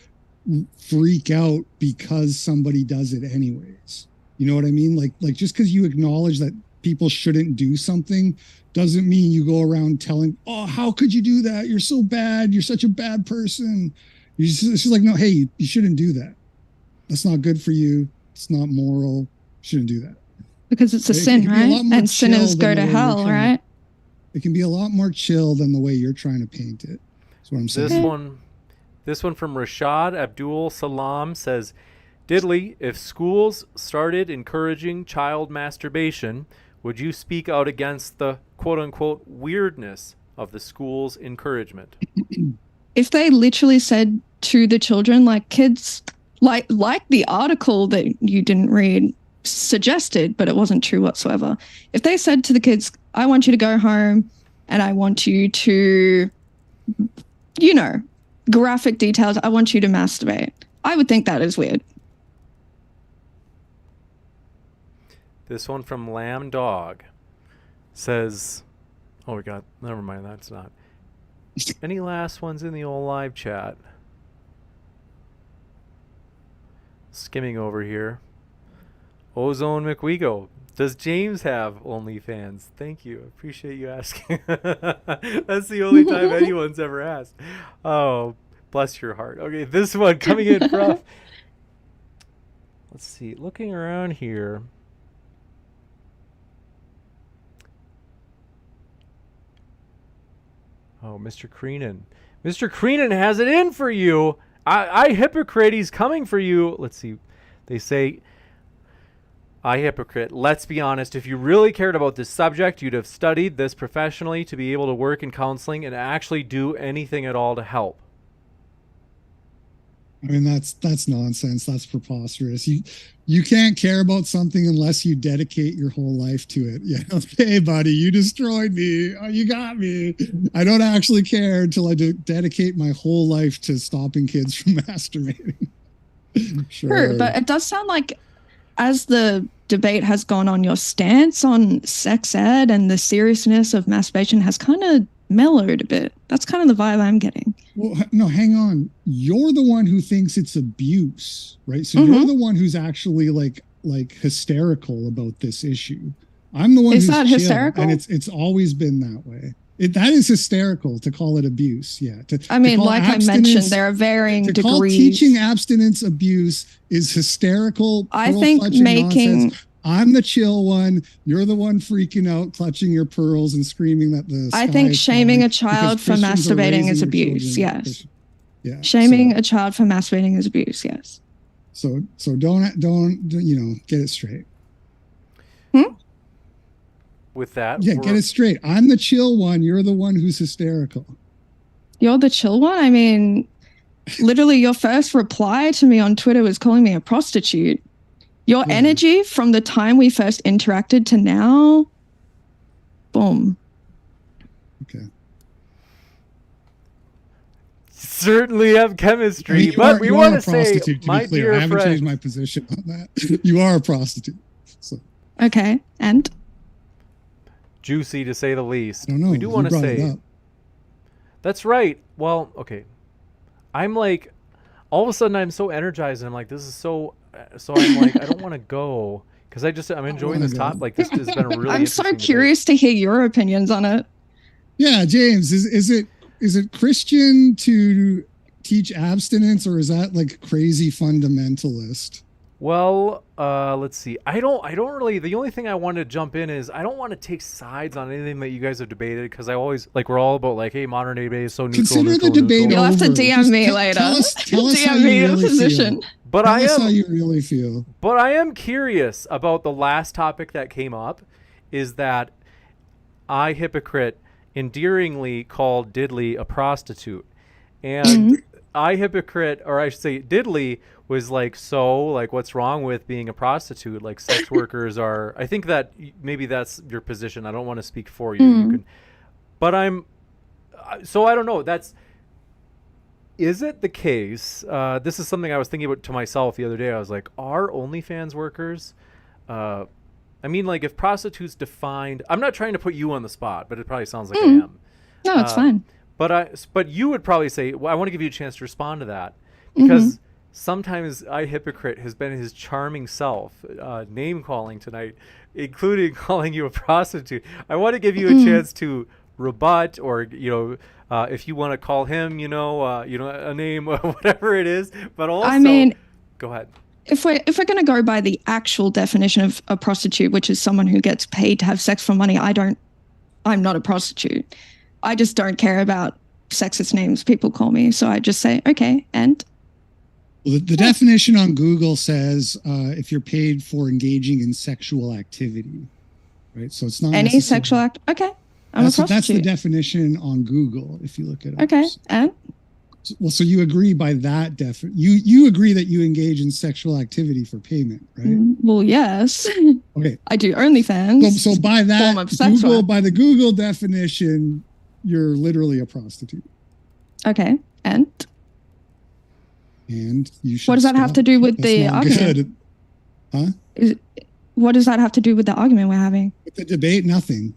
freak out because somebody does it anyways. You know what I mean? Like just because you acknowledge that people shouldn't do something doesn't mean you go around telling, oh, how could you do that? You're so bad. You're such a bad person. She's like, no, hey, you shouldn't do that. That's not good for you. It's not moral. Shouldn't do that.
Because it's a sin, right? And sinners go to hell, right?
It can be a lot more chill than the way you're trying to paint it. That's what I'm saying.
This one from Rashad Abdul Salam says, Diddley, if schools started encouraging child masturbation, would you speak out against the quote-unquote weirdness of the school's encouragement?
If they literally said to the children, like kids, like the article that you didn't read suggested, but it wasn't true whatsoever. If they said to the kids, I want you to go home and I want you to, graphic details, I want you to masturbate, I would think that is weird.
This one from Lamb Dog says, oh, we got, never mind, that's not. Any last ones in the old live chat? Skimming over here. Ozone McWego. Does James have OnlyFans? Thank you. Appreciate you asking. That's the only time anyone's ever asked. Oh, bless your heart. Okay, this one coming in rough. Let's see. Looking around here. Oh, Mr. Creenan. Mr. Creenan has it in for you. I Hypocrite, he's coming for you. Let's see. They say, I Hypocrite, let's be honest. If you really cared about this subject, you'd have studied this professionally to be able to work in counseling and actually do anything at all to help.
I mean, that's nonsense. That's preposterous. You can't care about something unless you dedicate your whole life to it. Yeah, hey, buddy, you destroyed me. Oh, you got me. I don't actually care until I dedicate my whole life to stopping kids from masturbating.
Sure, but it does sound like, as the debate has gone on, your stance on sex ed and the seriousness of masturbation has kind of mellowed a bit. That's kind of the vibe I'm getting.
Well, no, hang on. You're the one who thinks it's abuse, right? So you're the one who's actually like hysterical about this issue. I'm the one who's chill, hysterical, and it's always been that way. That is hysterical to call it abuse. Yeah.
I mentioned, there are varying degrees. To call
teaching abstinence abuse is hysterical.
I think
nonsense. I'm the chill one. You're the one freaking out, clutching your pearls and screaming that the
I think shaming a child for masturbating is abuse. Yes.
Yeah.
Shaming a child for masturbating is abuse. Yes.
So don't get it straight.
With that,
yeah, get it straight. I'm the chill one. You're the one who's hysterical.
You're the chill one? I mean, literally your first reply to me on Twitter was calling me a prostitute. Your energy from the time we first interacted to now, boom.
Okay.
Certainly have chemistry, but we want to say, my dear friend, I haven't
changed my position on that. You are a prostitute. So.
Okay, and?
Juicy, to say the least.
I don't know.
We do want to say, that's right. Well, okay. I'm like, all of a sudden I'm so energized and I'm like, this is so I'm like, I don't want to go because I'm enjoying this topic. Like, this has been a really
I'm so curious to hear your opinions on it.
Yeah, James, is it Christian to teach abstinence, or is that like crazy fundamentalist?
Well, let's see. I don't really, the only thing I want to jump in is I don't want to take sides on anything that you guys have debated, because I always, like, we're all about like, hey, modern day debate is so neutral.
Consider the debate.
You'll have to DM me later.
Tell us DM me your position.
But
tell us how you really feel.
But I am curious about the last topic that came up, is that I Hypocrite endearingly called Diddley a prostitute. And I Hypocrite, or I should say Diddley, was like, so, like, what's wrong with being a prostitute? Like, sex workers are, I think that maybe that's your position. I don't want to speak for you. You can, but so I don't know. Is it the case? This is something I was thinking about to myself the other day. I was like, are OnlyFans workers, I mean, like, if prostitutes defined, I'm not trying to put you on the spot, but it probably sounds like I am.
No, it's fine.
But you would probably say, well, I want to give you a chance to respond to that, because sometimes I Hypocrite has been his charming self, name calling tonight, including calling you a prostitute. I want to give you a chance to rebut, or if you want to call him, a name, or whatever it is. But also,
I mean,
go ahead.
If we're going to go by the actual definition of a prostitute, which is someone who gets paid to have sex for money, I'm not a prostitute. I just don't care about sexist names people call me. So I just say, okay, and?
Well, the definition on Google says if you're paid for engaging in sexual activity, right? So it's not
any sexual act. Okay, I'm a prostitute.
That's the definition on Google if you look at it.
Okay, and?
Well, so you agree by that you agree that you engage in sexual activity for payment, right?
Well, yes.
Okay.
I do OnlyFans.
So by that, by the Google definition, you're literally a prostitute.
Okay, and
you should.
What does that have to do with the argument?
Huh?
What does that have to do with the argument we're having?
With the debate, nothing.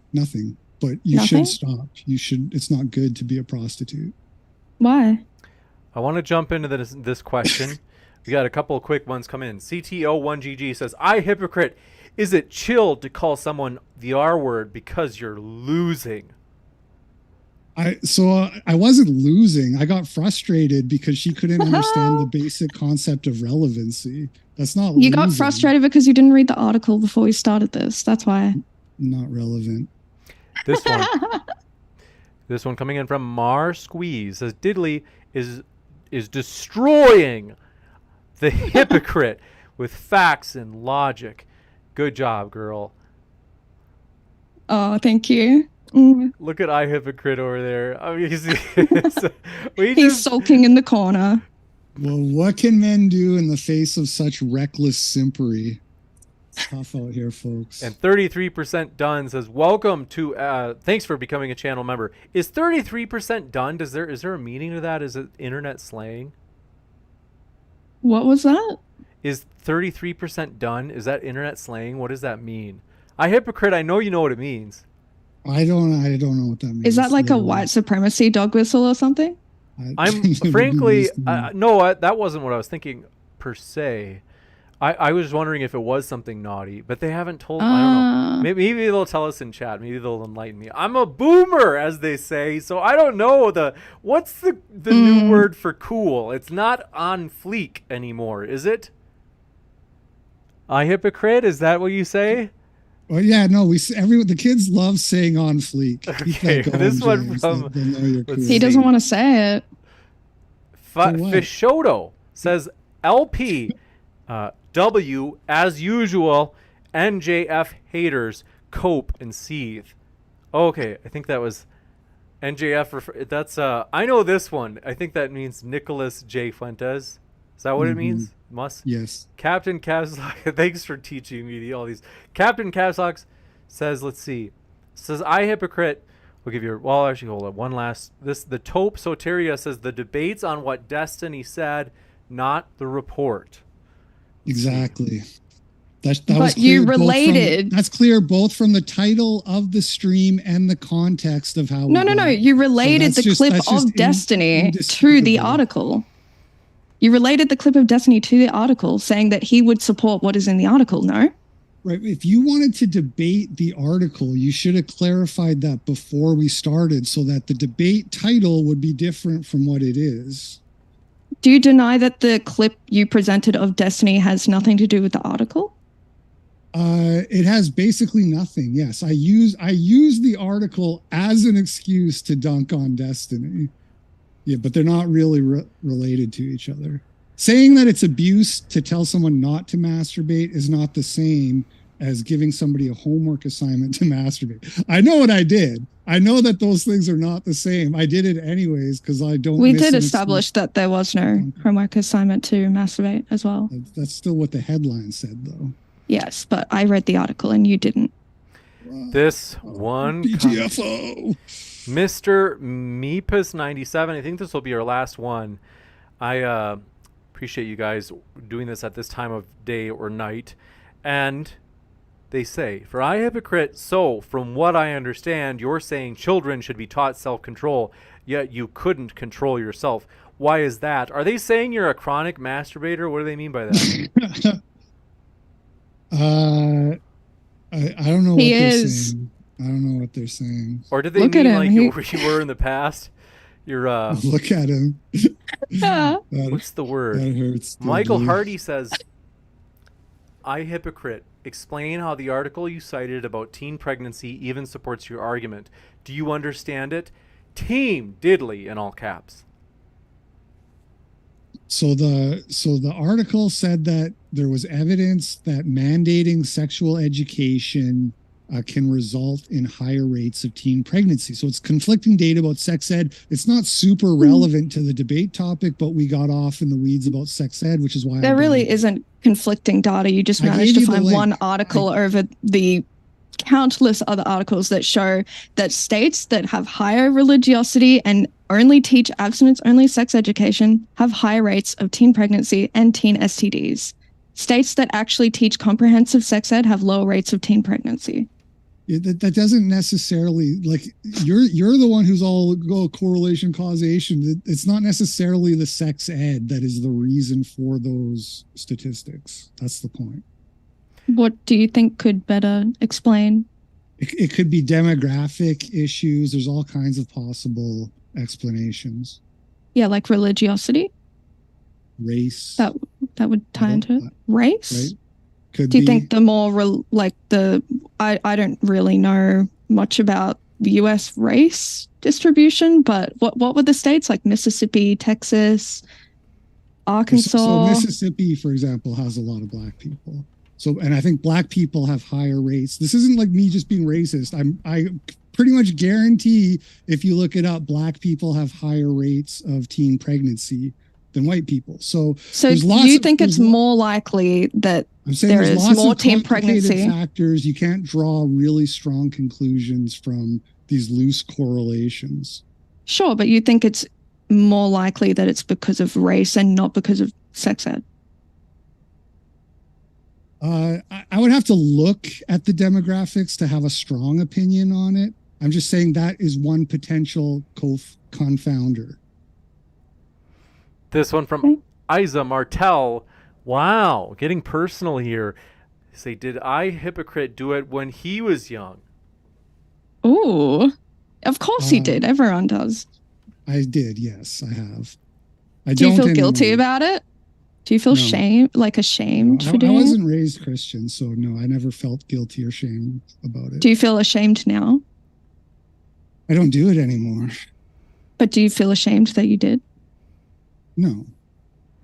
But you should stop. It's not good to be a prostitute.
Why?
I want to jump into this question. We got a couple of quick ones come in. CTO1GG says, I Hypocrite, is it chill to call someone the R word because you're losing?
I wasn't losing. I got frustrated because she couldn't understand the basic concept of relevancy. That's not
You got frustrated because you didn't read the article before we started this. That's why.
Not relevant.
This one coming in from Mar Squeeze says, Diddley is destroying the Hypocrite with facts and logic. Good job, girl.
Oh, thank you.
Look at I Hypocrite over there. I mean,
he's sulking in the corner.
Well, what can men do in the face of such reckless simpery? Tough out here, folks.
And 33% done says, welcome to, thanks for becoming a channel member. Is 33% done? Is there a meaning to that? Is it internet slang?
What was that?
Is 33% done? Is that internet slang? What does that mean? I Hypocrite, I know you know what it means.
I don't know what that means.
Is that like a white supremacy dog whistle or something?
I'm frankly, no, that wasn't what I was thinking per se. I was wondering if it was something naughty, but they haven't told. I don't know. Maybe they'll tell us in chat. Maybe they'll enlighten me. I'm a boomer, as they say, so I don't know what's the new word for cool. It's not on fleek anymore, is it? I Hypocrite, is that what you say?
Well, yeah, no. The kids love saying on fleek.
Okay, this one from.
He doesn't want to say it.
Fishoto says LP. W, as usual, NJF haters, cope and seethe. Okay, I think that was NJF. That's, I know this one. I think that means Nicholas J. Fuentes. Is that what it means? Must?
Yes.
Captain Capslock, thanks for teaching me all these. Captain Capslock says, let's see. Says, I Hypocrite. We'll give you, well, actually, hold on. One last. The Taupe Soteria says, the debates on what Destiny said, not the report.
Exactly. That
but
was
you related.
That's clear both from the title of the stream and the context of how.
No. You related the clip of Destiny to the article. You related the clip of Destiny to the article, saying that he would support what is in the article. No.
Right. If you wanted to debate the article, you should have clarified that before we started, so that the debate title would be different from what it is.
Do you deny that the clip you presented of Destiny has nothing to do with the article?
It has basically nothing. Yes, I use the article as an excuse to dunk on Destiny. Yeah, but they're not really related to each other. Saying that it's abuse to tell someone not to masturbate is not the same as giving somebody a homework assignment to masturbate. I know what I did. I know that those things are not the same. I did it anyways because I don't.
We did establish that there was no homework assignment to masturbate as well.
That's still what the headline said, though.
Yes, but I read the article and you didn't.
This one.
BTFO.
Mr. Meepus97. I think this will be our last one. I appreciate you guys doing this at this time of day or night. And they say, for I Hypocrite, so from what I understand, you're saying children should be taught self-control. yet you couldn't control yourself. Why is that? Are they saying you're a chronic masturbator? What do they mean by that?
I don't know
He
what they're
is.
saying. I don't know what they're saying.
Or did they
Look at
mean
him.
like you were in the past? You're
Look at him.
Yeah.
what's the word?
That hurts.
Michael
Deadly.
Hardy says, I hypocrite. Explain how the article you cited about teen pregnancy even supports your argument. Do you understand it? Team Diddley in all caps.
So the article said that there was evidence that mandating sexual education can result in higher rates of teen pregnancy. So it's conflicting data about sex ed. It's not super relevant to the debate topic, but we got off in the weeds about sex ed, which is why
There really isn't conflicting data. You just
I
managed to
gave you the
find
link.
one article over the countless other articles that show that states that have higher religiosity and only teach abstinence-only sex education have higher rates of teen pregnancy and teen STDs. States that actually teach comprehensive sex ed have lower rates of teen pregnancy.
That doesn't necessarily, like, you're the one who's all correlation causation. It's not necessarily the sex ed that is the reason for those statistics. That's the point.
What do you think could better explain?
It could be demographic issues. There's all kinds of possible explanations.
Yeah, like religiosity.
Race.
That would tie into it. Race.
Right? Could
Do you
be.
think the more I don't really know much about the US race distribution, but what were the states like Mississippi, Texas, Arkansas?
So Mississippi, for example, has a lot of Black people. So, and I think Black people have higher rates. This isn't like me just being racist. I pretty much guarantee if you look it up, Black people have higher rates of teen pregnancy than white people. So
do you think it's more likely that there is more teen pregnancy
factors? You can't draw really strong conclusions from these loose correlations.
Sure, but you think it's more likely that it's because of race and not because of sex ed?
I would have to look at the demographics to have a strong opinion on it. I'm just saying that is one potential confounder.
This one from Isa Martel. Wow, getting personal here. Say, did I hypocrite do it when he was young?
Ooh, of course he did. Everyone does.
I did, yes, I have.
Do you feel guilty about it? Do you feel ashamed for doing it?
I wasn't raised Christian, so no, I never felt guilty or shame about it.
Do you feel ashamed now?
I don't do it anymore.
But do you feel ashamed that you did?
No.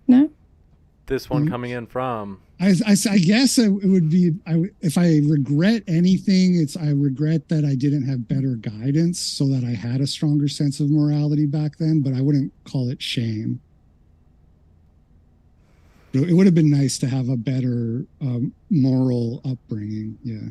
No?
This one coming in from...
I guess it would be, if I regret anything, I regret that I didn't have better guidance so that I had a stronger sense of morality back then, but I wouldn't call it shame. It would have been nice to have a better moral upbringing. Yeah.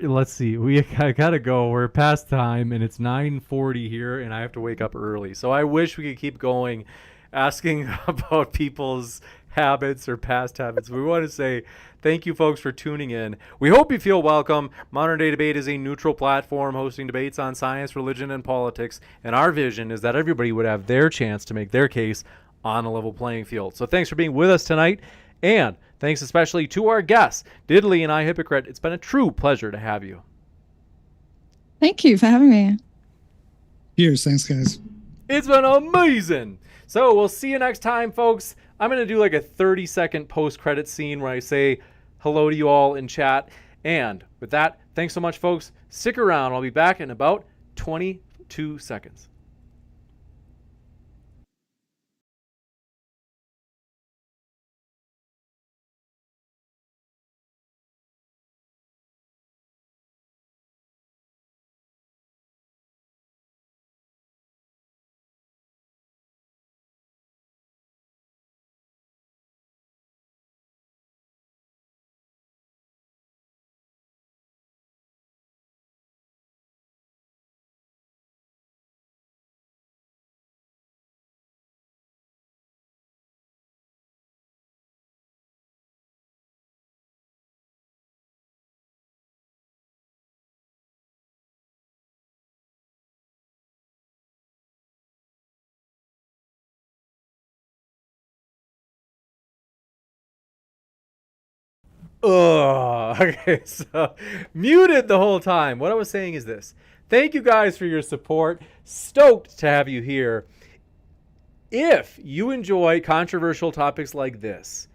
Let's see. I gotta go. We're past time, and it's 9:40 here, and I have to wake up early. So I wish we could keep going, asking about people's habits or past habits. We want to say thank you, folks, for tuning in. We hope you feel welcome. Modern Day Debate is a neutral platform hosting debates on science, religion, and politics, and our vision is that everybody would have their chance to make their case on a level playing field. So thanks for being with us tonight, and thanks especially to our guests, Diddley and I Hypocrite. It's been a true pleasure to have you.
Thank you for having me.
Cheers. Thanks, guys.
It's been amazing. So we'll see you next time, folks. I'm going to do like a 30-second post-credit scene where I say hello to you all in chat. And with that, thanks so much, folks. Stick around. I'll be back in about 22 seconds. Ugh. Okay, so muted the whole time. What I was saying is this. Thank you guys for your support. Stoked to have you here. If you enjoy controversial topics like this,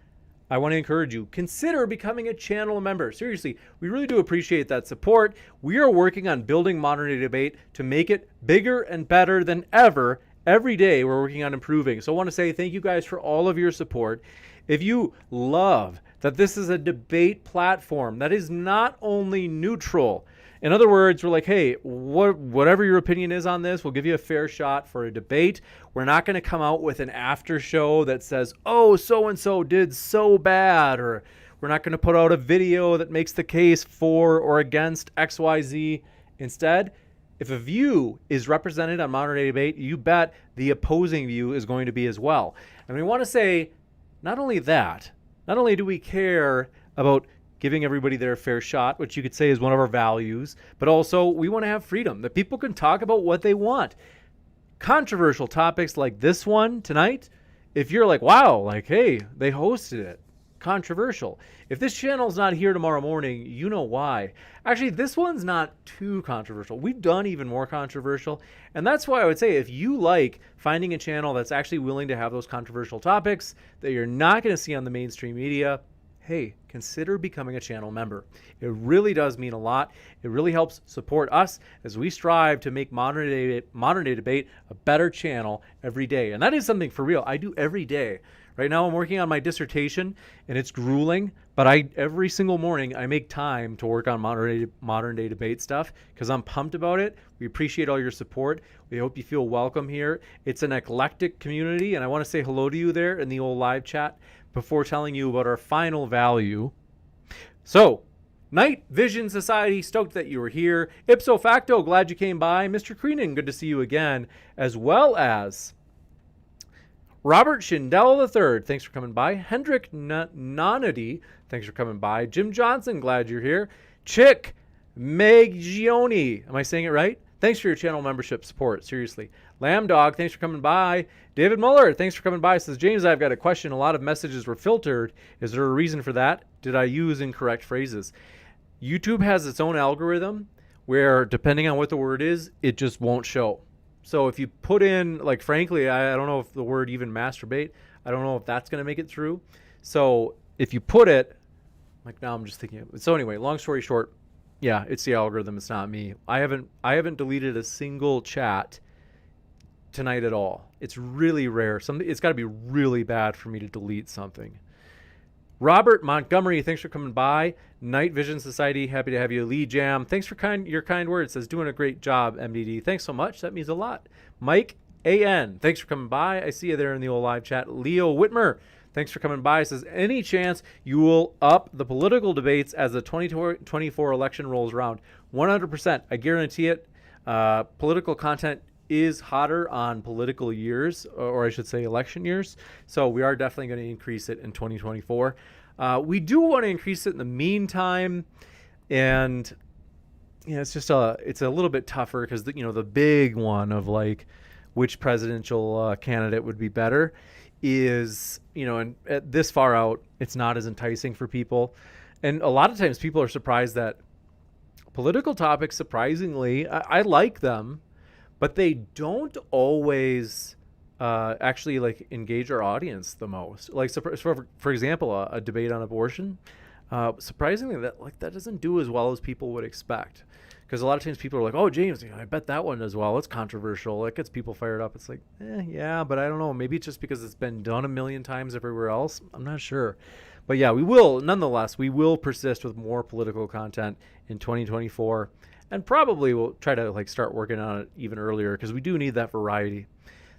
I want to encourage you, consider becoming a channel member. Seriously, we really do appreciate that support. We are working on building Modern Day Debate to make it bigger and better than ever. Every day we're working on improving. So I want to say thank you guys for all of your support. If you love that this is a debate platform that is not only neutral, in other words, we're like, hey, whatever your opinion is on this, we'll give you a fair shot for a debate. We're not going to come out with an after show that says, oh, so-and-so did so bad, or we're not going to put out a video that makes the case for or against XYZ. Instead, if a view is represented on Modern Day Debate, you bet the opposing view is going to be as well. And we want to say, not only that, not only do we care about giving everybody their fair shot, which you could say is one of our values, but also we want to have freedom, that people can talk about what they want. Controversial topics like this one tonight, if you're like, wow, like, hey, they hosted it, controversial. If this channel's not here tomorrow morning, you know why. Actually, this one's not too controversial. We've done even more controversial, and that's why I would say if you like finding a channel that's actually willing to have those controversial topics that you're not going to see on the mainstream media, hey, consider becoming a channel member. It really does mean a lot. It really helps support us as we strive to make Modern Day Debate a better channel every day. And that is something for real I do every day. Right now I'm working on my dissertation and it's grueling, but every single morning I make time to work on modern day debate stuff because I'm pumped about it. We appreciate all your support. We hope you feel welcome here. It's an eclectic community, and I want to say hello to you there in the old live chat before telling you about our final value. So, Night Vision Society, stoked that you were here. Ipso facto, glad you came by. Mr. Creenan, good to see you again. As well as Robert Schindel III, thanks for coming by. Hendrik Nonady, thanks for coming by. Jim Johnson, glad you're here. Chick Meggioni, am I saying it right? Thanks for your channel membership support, seriously. Lamb Dog, thanks for coming by. David Muller, thanks for coming by. Says, James, I've got a question. A lot of messages were filtered. Is there a reason for that? Did I use incorrect phrases? YouTube has its own algorithm where, depending on what the word is, it just won't show. So if you put in, like, frankly, I don't know if the word even masturbate, I don't know if that's going to make it through. So if you put it, like, now I'm just thinking. So anyway, long story short, yeah, it's the algorithm. It's not me. I haven't deleted a single chat tonight at all. It's really rare. It's got to be really bad for me to delete something. Robert Montgomery, thanks for coming by. Night Vision Society, happy to have you. Lee Jam, thanks for your kind words. Says, doing a great job, MDD. Thanks so much. That means a lot. Mike AN, thanks for coming by. I see you there in the old live chat. Leo Whitmer, thanks for coming by. Says, any chance you will up the political debates as the 2024 election rolls around? 100%. I guarantee it. Political content is hotter on political years, or I should say election years. So we are definitely going to increase it in 2024. We do want to increase it in the meantime. And it's just it's a little bit tougher because the big one of like which presidential candidate would be better is, and at this far out, it's not as enticing for people. And a lot of times people are surprised that political topics, surprisingly, I like them, but they don't always actually like engage our audience the most. Like, for example, a debate on abortion, surprisingly, that doesn't do as well as people would expect. Because a lot of times people are like, oh, James, I bet that one as well. It's controversial. It gets people fired up. It's like, yeah, but I don't know. Maybe it's just because it's been done a million times everywhere else. I'm not sure. But yeah, nonetheless, we will persist with more political content in 2024. And probably we'll try to like start working on it even earlier because we do need that variety.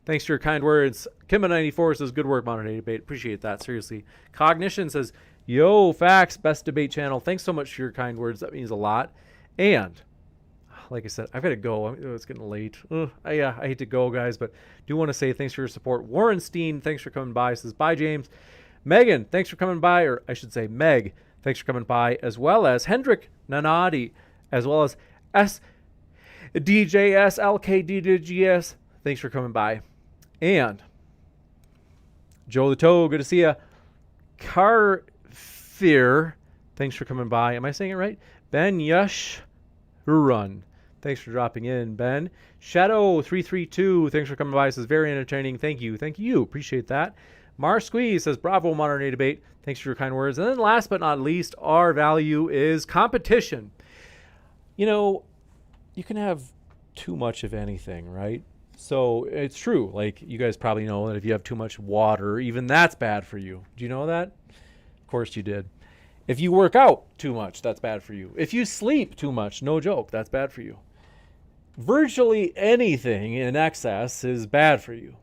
Thanks for your kind words. Kimba94 says, good work, Modern Day Debate. Appreciate that, seriously. Cognition says, yo, facts, best debate channel. Thanks so much for your kind words. That means a lot. And like I said, I've got to go. It's getting late. I hate to go, guys, but do want to say thanks for your support. Warren Steen, thanks for coming by. Says, bye, James. Megan, thanks for coming by, or I should say Meg, thanks for coming by, as well as Hendrik Nanadi, as well as DJSLKDGS, thanks for coming by. And Joe the Toe, good to see you. Carfear, thanks for coming by. Am I saying it right? Ben Yush Run. Thanks for dropping in, Ben. Shadow332, thanks for coming by. Says very entertaining. Thank you. Thank you. Appreciate that. Mar Squeeze says bravo, Modern Day Debate. Thanks for your kind words. And then last but not least, our value is competition. You know, you can have too much of anything, right? So it's true. Like, you guys probably know that if you have too much water, even that's bad for you. Do you know that? Of course you did. If you work out too much, that's bad for you. If you sleep too much, no joke, that's bad for you. Virtually anything in excess is bad for you.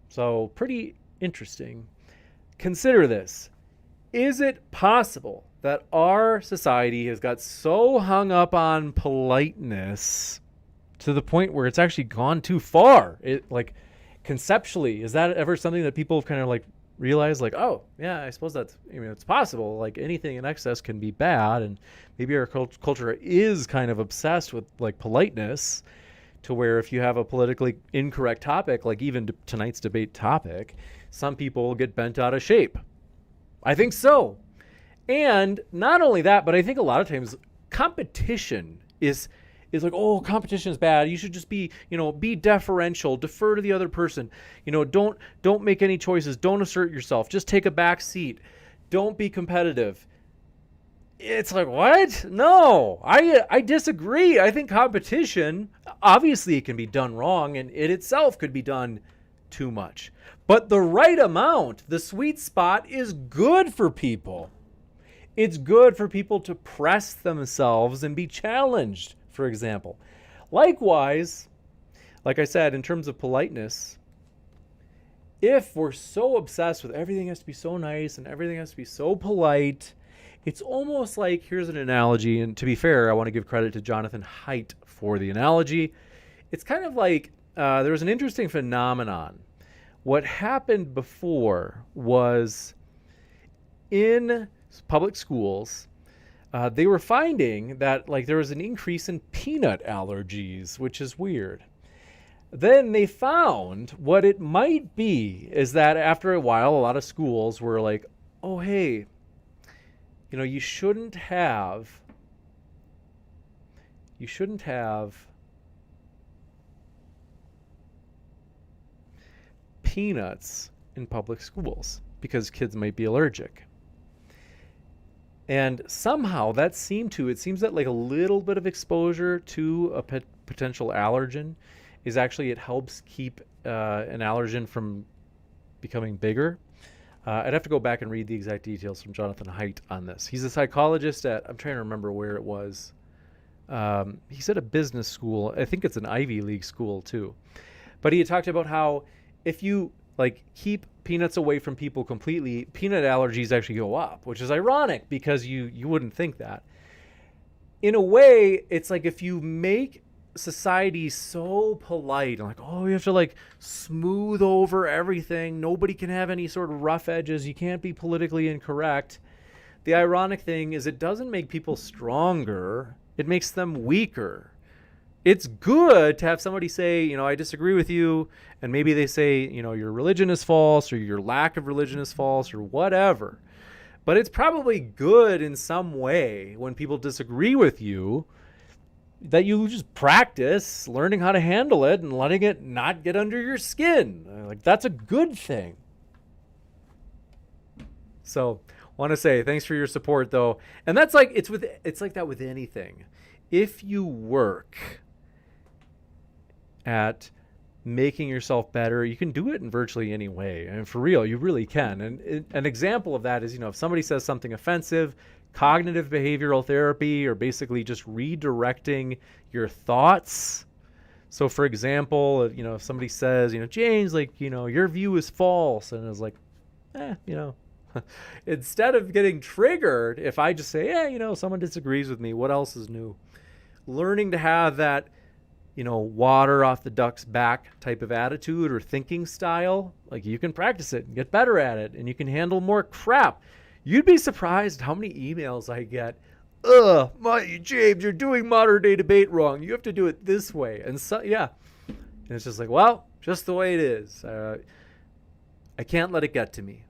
So pretty interesting. Consider this. Is it possible that our society has got so hung up on politeness to the point where it's actually gone too far? It, like, conceptually, is that ever something that people have kind of like realized, like, oh yeah, I suppose that's, I mean, it's possible, like anything in excess can be bad, and maybe our culture is kind of obsessed with like politeness, to where if you have a politically incorrect topic, like even tonight's debate topic, some people get bent out of shape. I think so. And not only that, but I think a lot of times competition is like, oh, competition is bad. You should just be, be deferential, defer to the other person. Don't make any choices. Don't assert yourself. Just take a back seat. Don't be competitive. It's like, what? No, I disagree. I think competition, obviously it can be done wrong, and it itself could be done too much. But the right amount, the sweet spot, is good for people. It's good for people to press themselves and be challenged, for example. Likewise, like I said, in terms of politeness, if we're so obsessed with everything has to be so nice and everything has to be so polite, it's almost like, here's an analogy, and to be fair, I want to give credit to Jonathan Haidt for the analogy. It's kind of like there was an interesting phenomenon. What happened before was in public schools, they were finding that like there was an increase in peanut allergies, which is weird. Then they found what it might be is that after a while, a lot of schools were like, oh, hey, you shouldn't have peanuts in public schools because kids might be allergic. And somehow it seems that like a little bit of exposure to a potential allergen is actually, it helps keep an allergen from becoming bigger. I'd have to go back and read the exact details from Jonathan Haidt on this. He's a psychologist I'm trying to remember where it was. He's at a business school. I think it's an Ivy League school too. But he had talked about how if you like keep peanuts away from people completely, peanut allergies actually go up, which is ironic because you wouldn't think that. In a way, it's like if you make society so polite and like, oh, you have to like smooth over everything, nobody can have any sort of rough edges, you can't be politically incorrect. The ironic thing is it doesn't make people stronger, it makes them weaker. It's good to have somebody say, I disagree with you, and maybe they say, your religion is false or your lack of religion is false or whatever. But it's probably good in some way when people disagree with you that you just practice learning how to handle it and letting it not get under your skin. Like, that's a good thing. So, want to say thanks for your support though. And that's like, it's like that with anything. If you work at making yourself better, you can do it in virtually any way. And for real, you really can. And an example of that is, if somebody says something offensive, cognitive behavioral therapy, or basically just redirecting your thoughts. So for example, if somebody says, James, like, your view is false. And it's like, instead of getting triggered, if I just say, someone disagrees with me, what else is new? Learning to have that, water off the duck's back type of attitude or thinking style, like you can practice it and get better at it, and you can handle more crap. You'd be surprised how many emails I get. James, you're doing modern day debate wrong. You have to do it this way. And so, yeah. And it's just like, well, just the way it is. I can't let it get to me.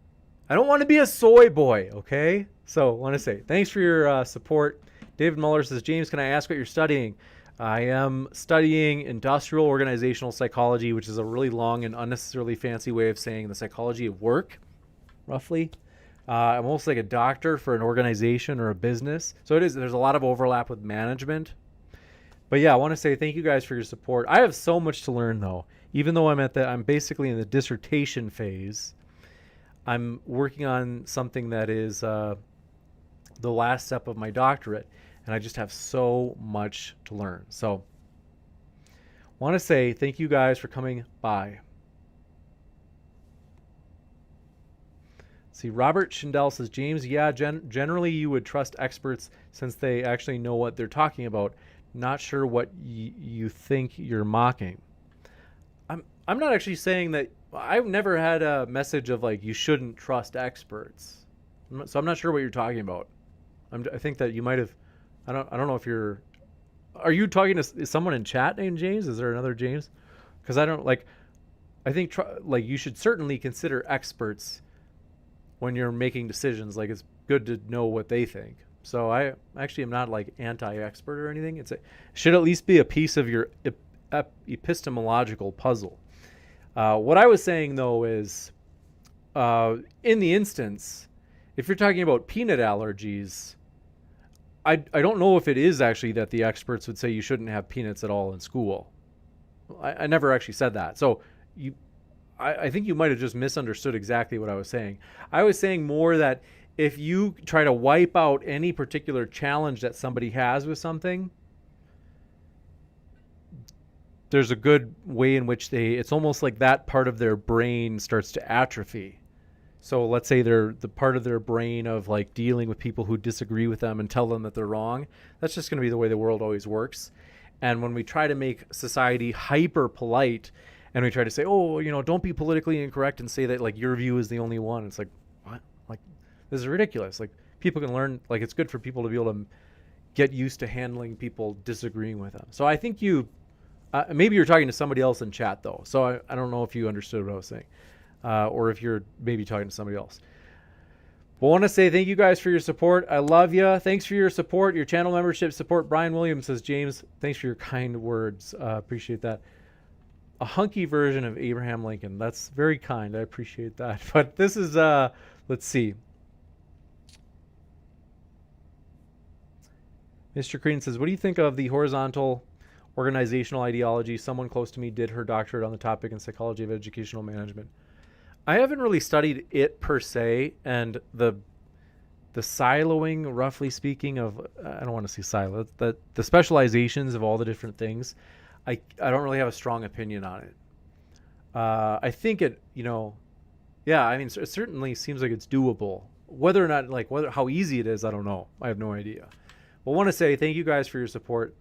I don't want to be a soy boy, okay? So I want to say thanks for your support. David Muller says, James, can I ask what you're studying? I am studying industrial organizational psychology, which is a really long and unnecessarily fancy way of saying the psychology of work, roughly. I'm almost like a doctor for an organization or a business. So there's a lot of overlap with management. But yeah, I want to say thank you guys for your support. I have so much to learn though. Even though I'm basically in the dissertation phase, I'm working on something that is the last step of my doctorate, and I just have so much to learn. So I want to say thank you guys for coming by. See, Robert Schindel says, James, yeah, generally you would trust experts since they actually know what they're talking about. Not sure what you think you're mocking. I'm not actually saying that. I've never had a message of like you shouldn't trust experts. So I'm not sure what you're talking about. I think that you might have. I don't know if you're. Are you talking to someone in chat named James? Is there another James? Because I don't like. I think like you should certainly consider experts when you're making decisions. Like it's good to know what they think. So I actually am not like anti-expert or anything. It should at least be a piece of your epistemological puzzle. What I was saying though is, in the instance, if you're talking about peanut allergies, I don't know if it is actually that the experts would say you shouldn't have peanuts at all in school. I never actually said that. So I think you might have just misunderstood exactly what I was saying. I was saying more that if you try to wipe out any particular challenge that somebody has with something, there's a good way in which it's almost like that part of their brain starts to atrophy. So let's say they're the part of their brain of like dealing with people who disagree with them and tell them that they're wrong. That's just going to be the way the world always works. And when we try to make society hyper polite and we try to say, oh, don't be politically incorrect and say that like your view is the only one. It's like, what? Like, this is ridiculous. Like people can learn, like it's good for people to be able to get used to handling people disagreeing with them. So I think maybe you're talking to somebody else in chat though. So I don't know if you understood what I was saying. Or if you're maybe talking to somebody else. Well, I want to say thank you guys for your support. I love you. Thanks for your support, your channel membership support. Brian Williams says, James, thanks for your kind words. Appreciate that. A hunky version of Abraham Lincoln. That's very kind. I appreciate that. But this is, let's see. Mr. Crean says, what do you think of the horizontal organizational ideology? Someone close to me did her doctorate on the topic in psychology of educational management. I haven't really studied it per se, and the siloing, roughly speaking, of I don't want to say silo, the specializations of all the different things, I don't really have a strong opinion on it. I think it, yeah, I mean, it certainly seems like it's doable. Whether or not, how easy it is, I don't know. I have no idea. But I want to say thank you guys for your support.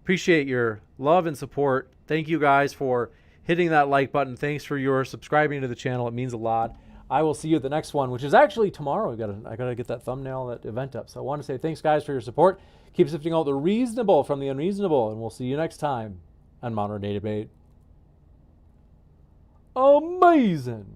Appreciate your love and support. Thank you guys for hitting that like button. Thanks for your subscribing to the channel. It means a lot. I will see you at the next one, which is actually tomorrow. I gotta get that thumbnail, that event up. So I want to say thanks, guys, for your support. Keep sifting out the reasonable from the unreasonable, and we'll see you next time on Modern Day Debate. Amazing.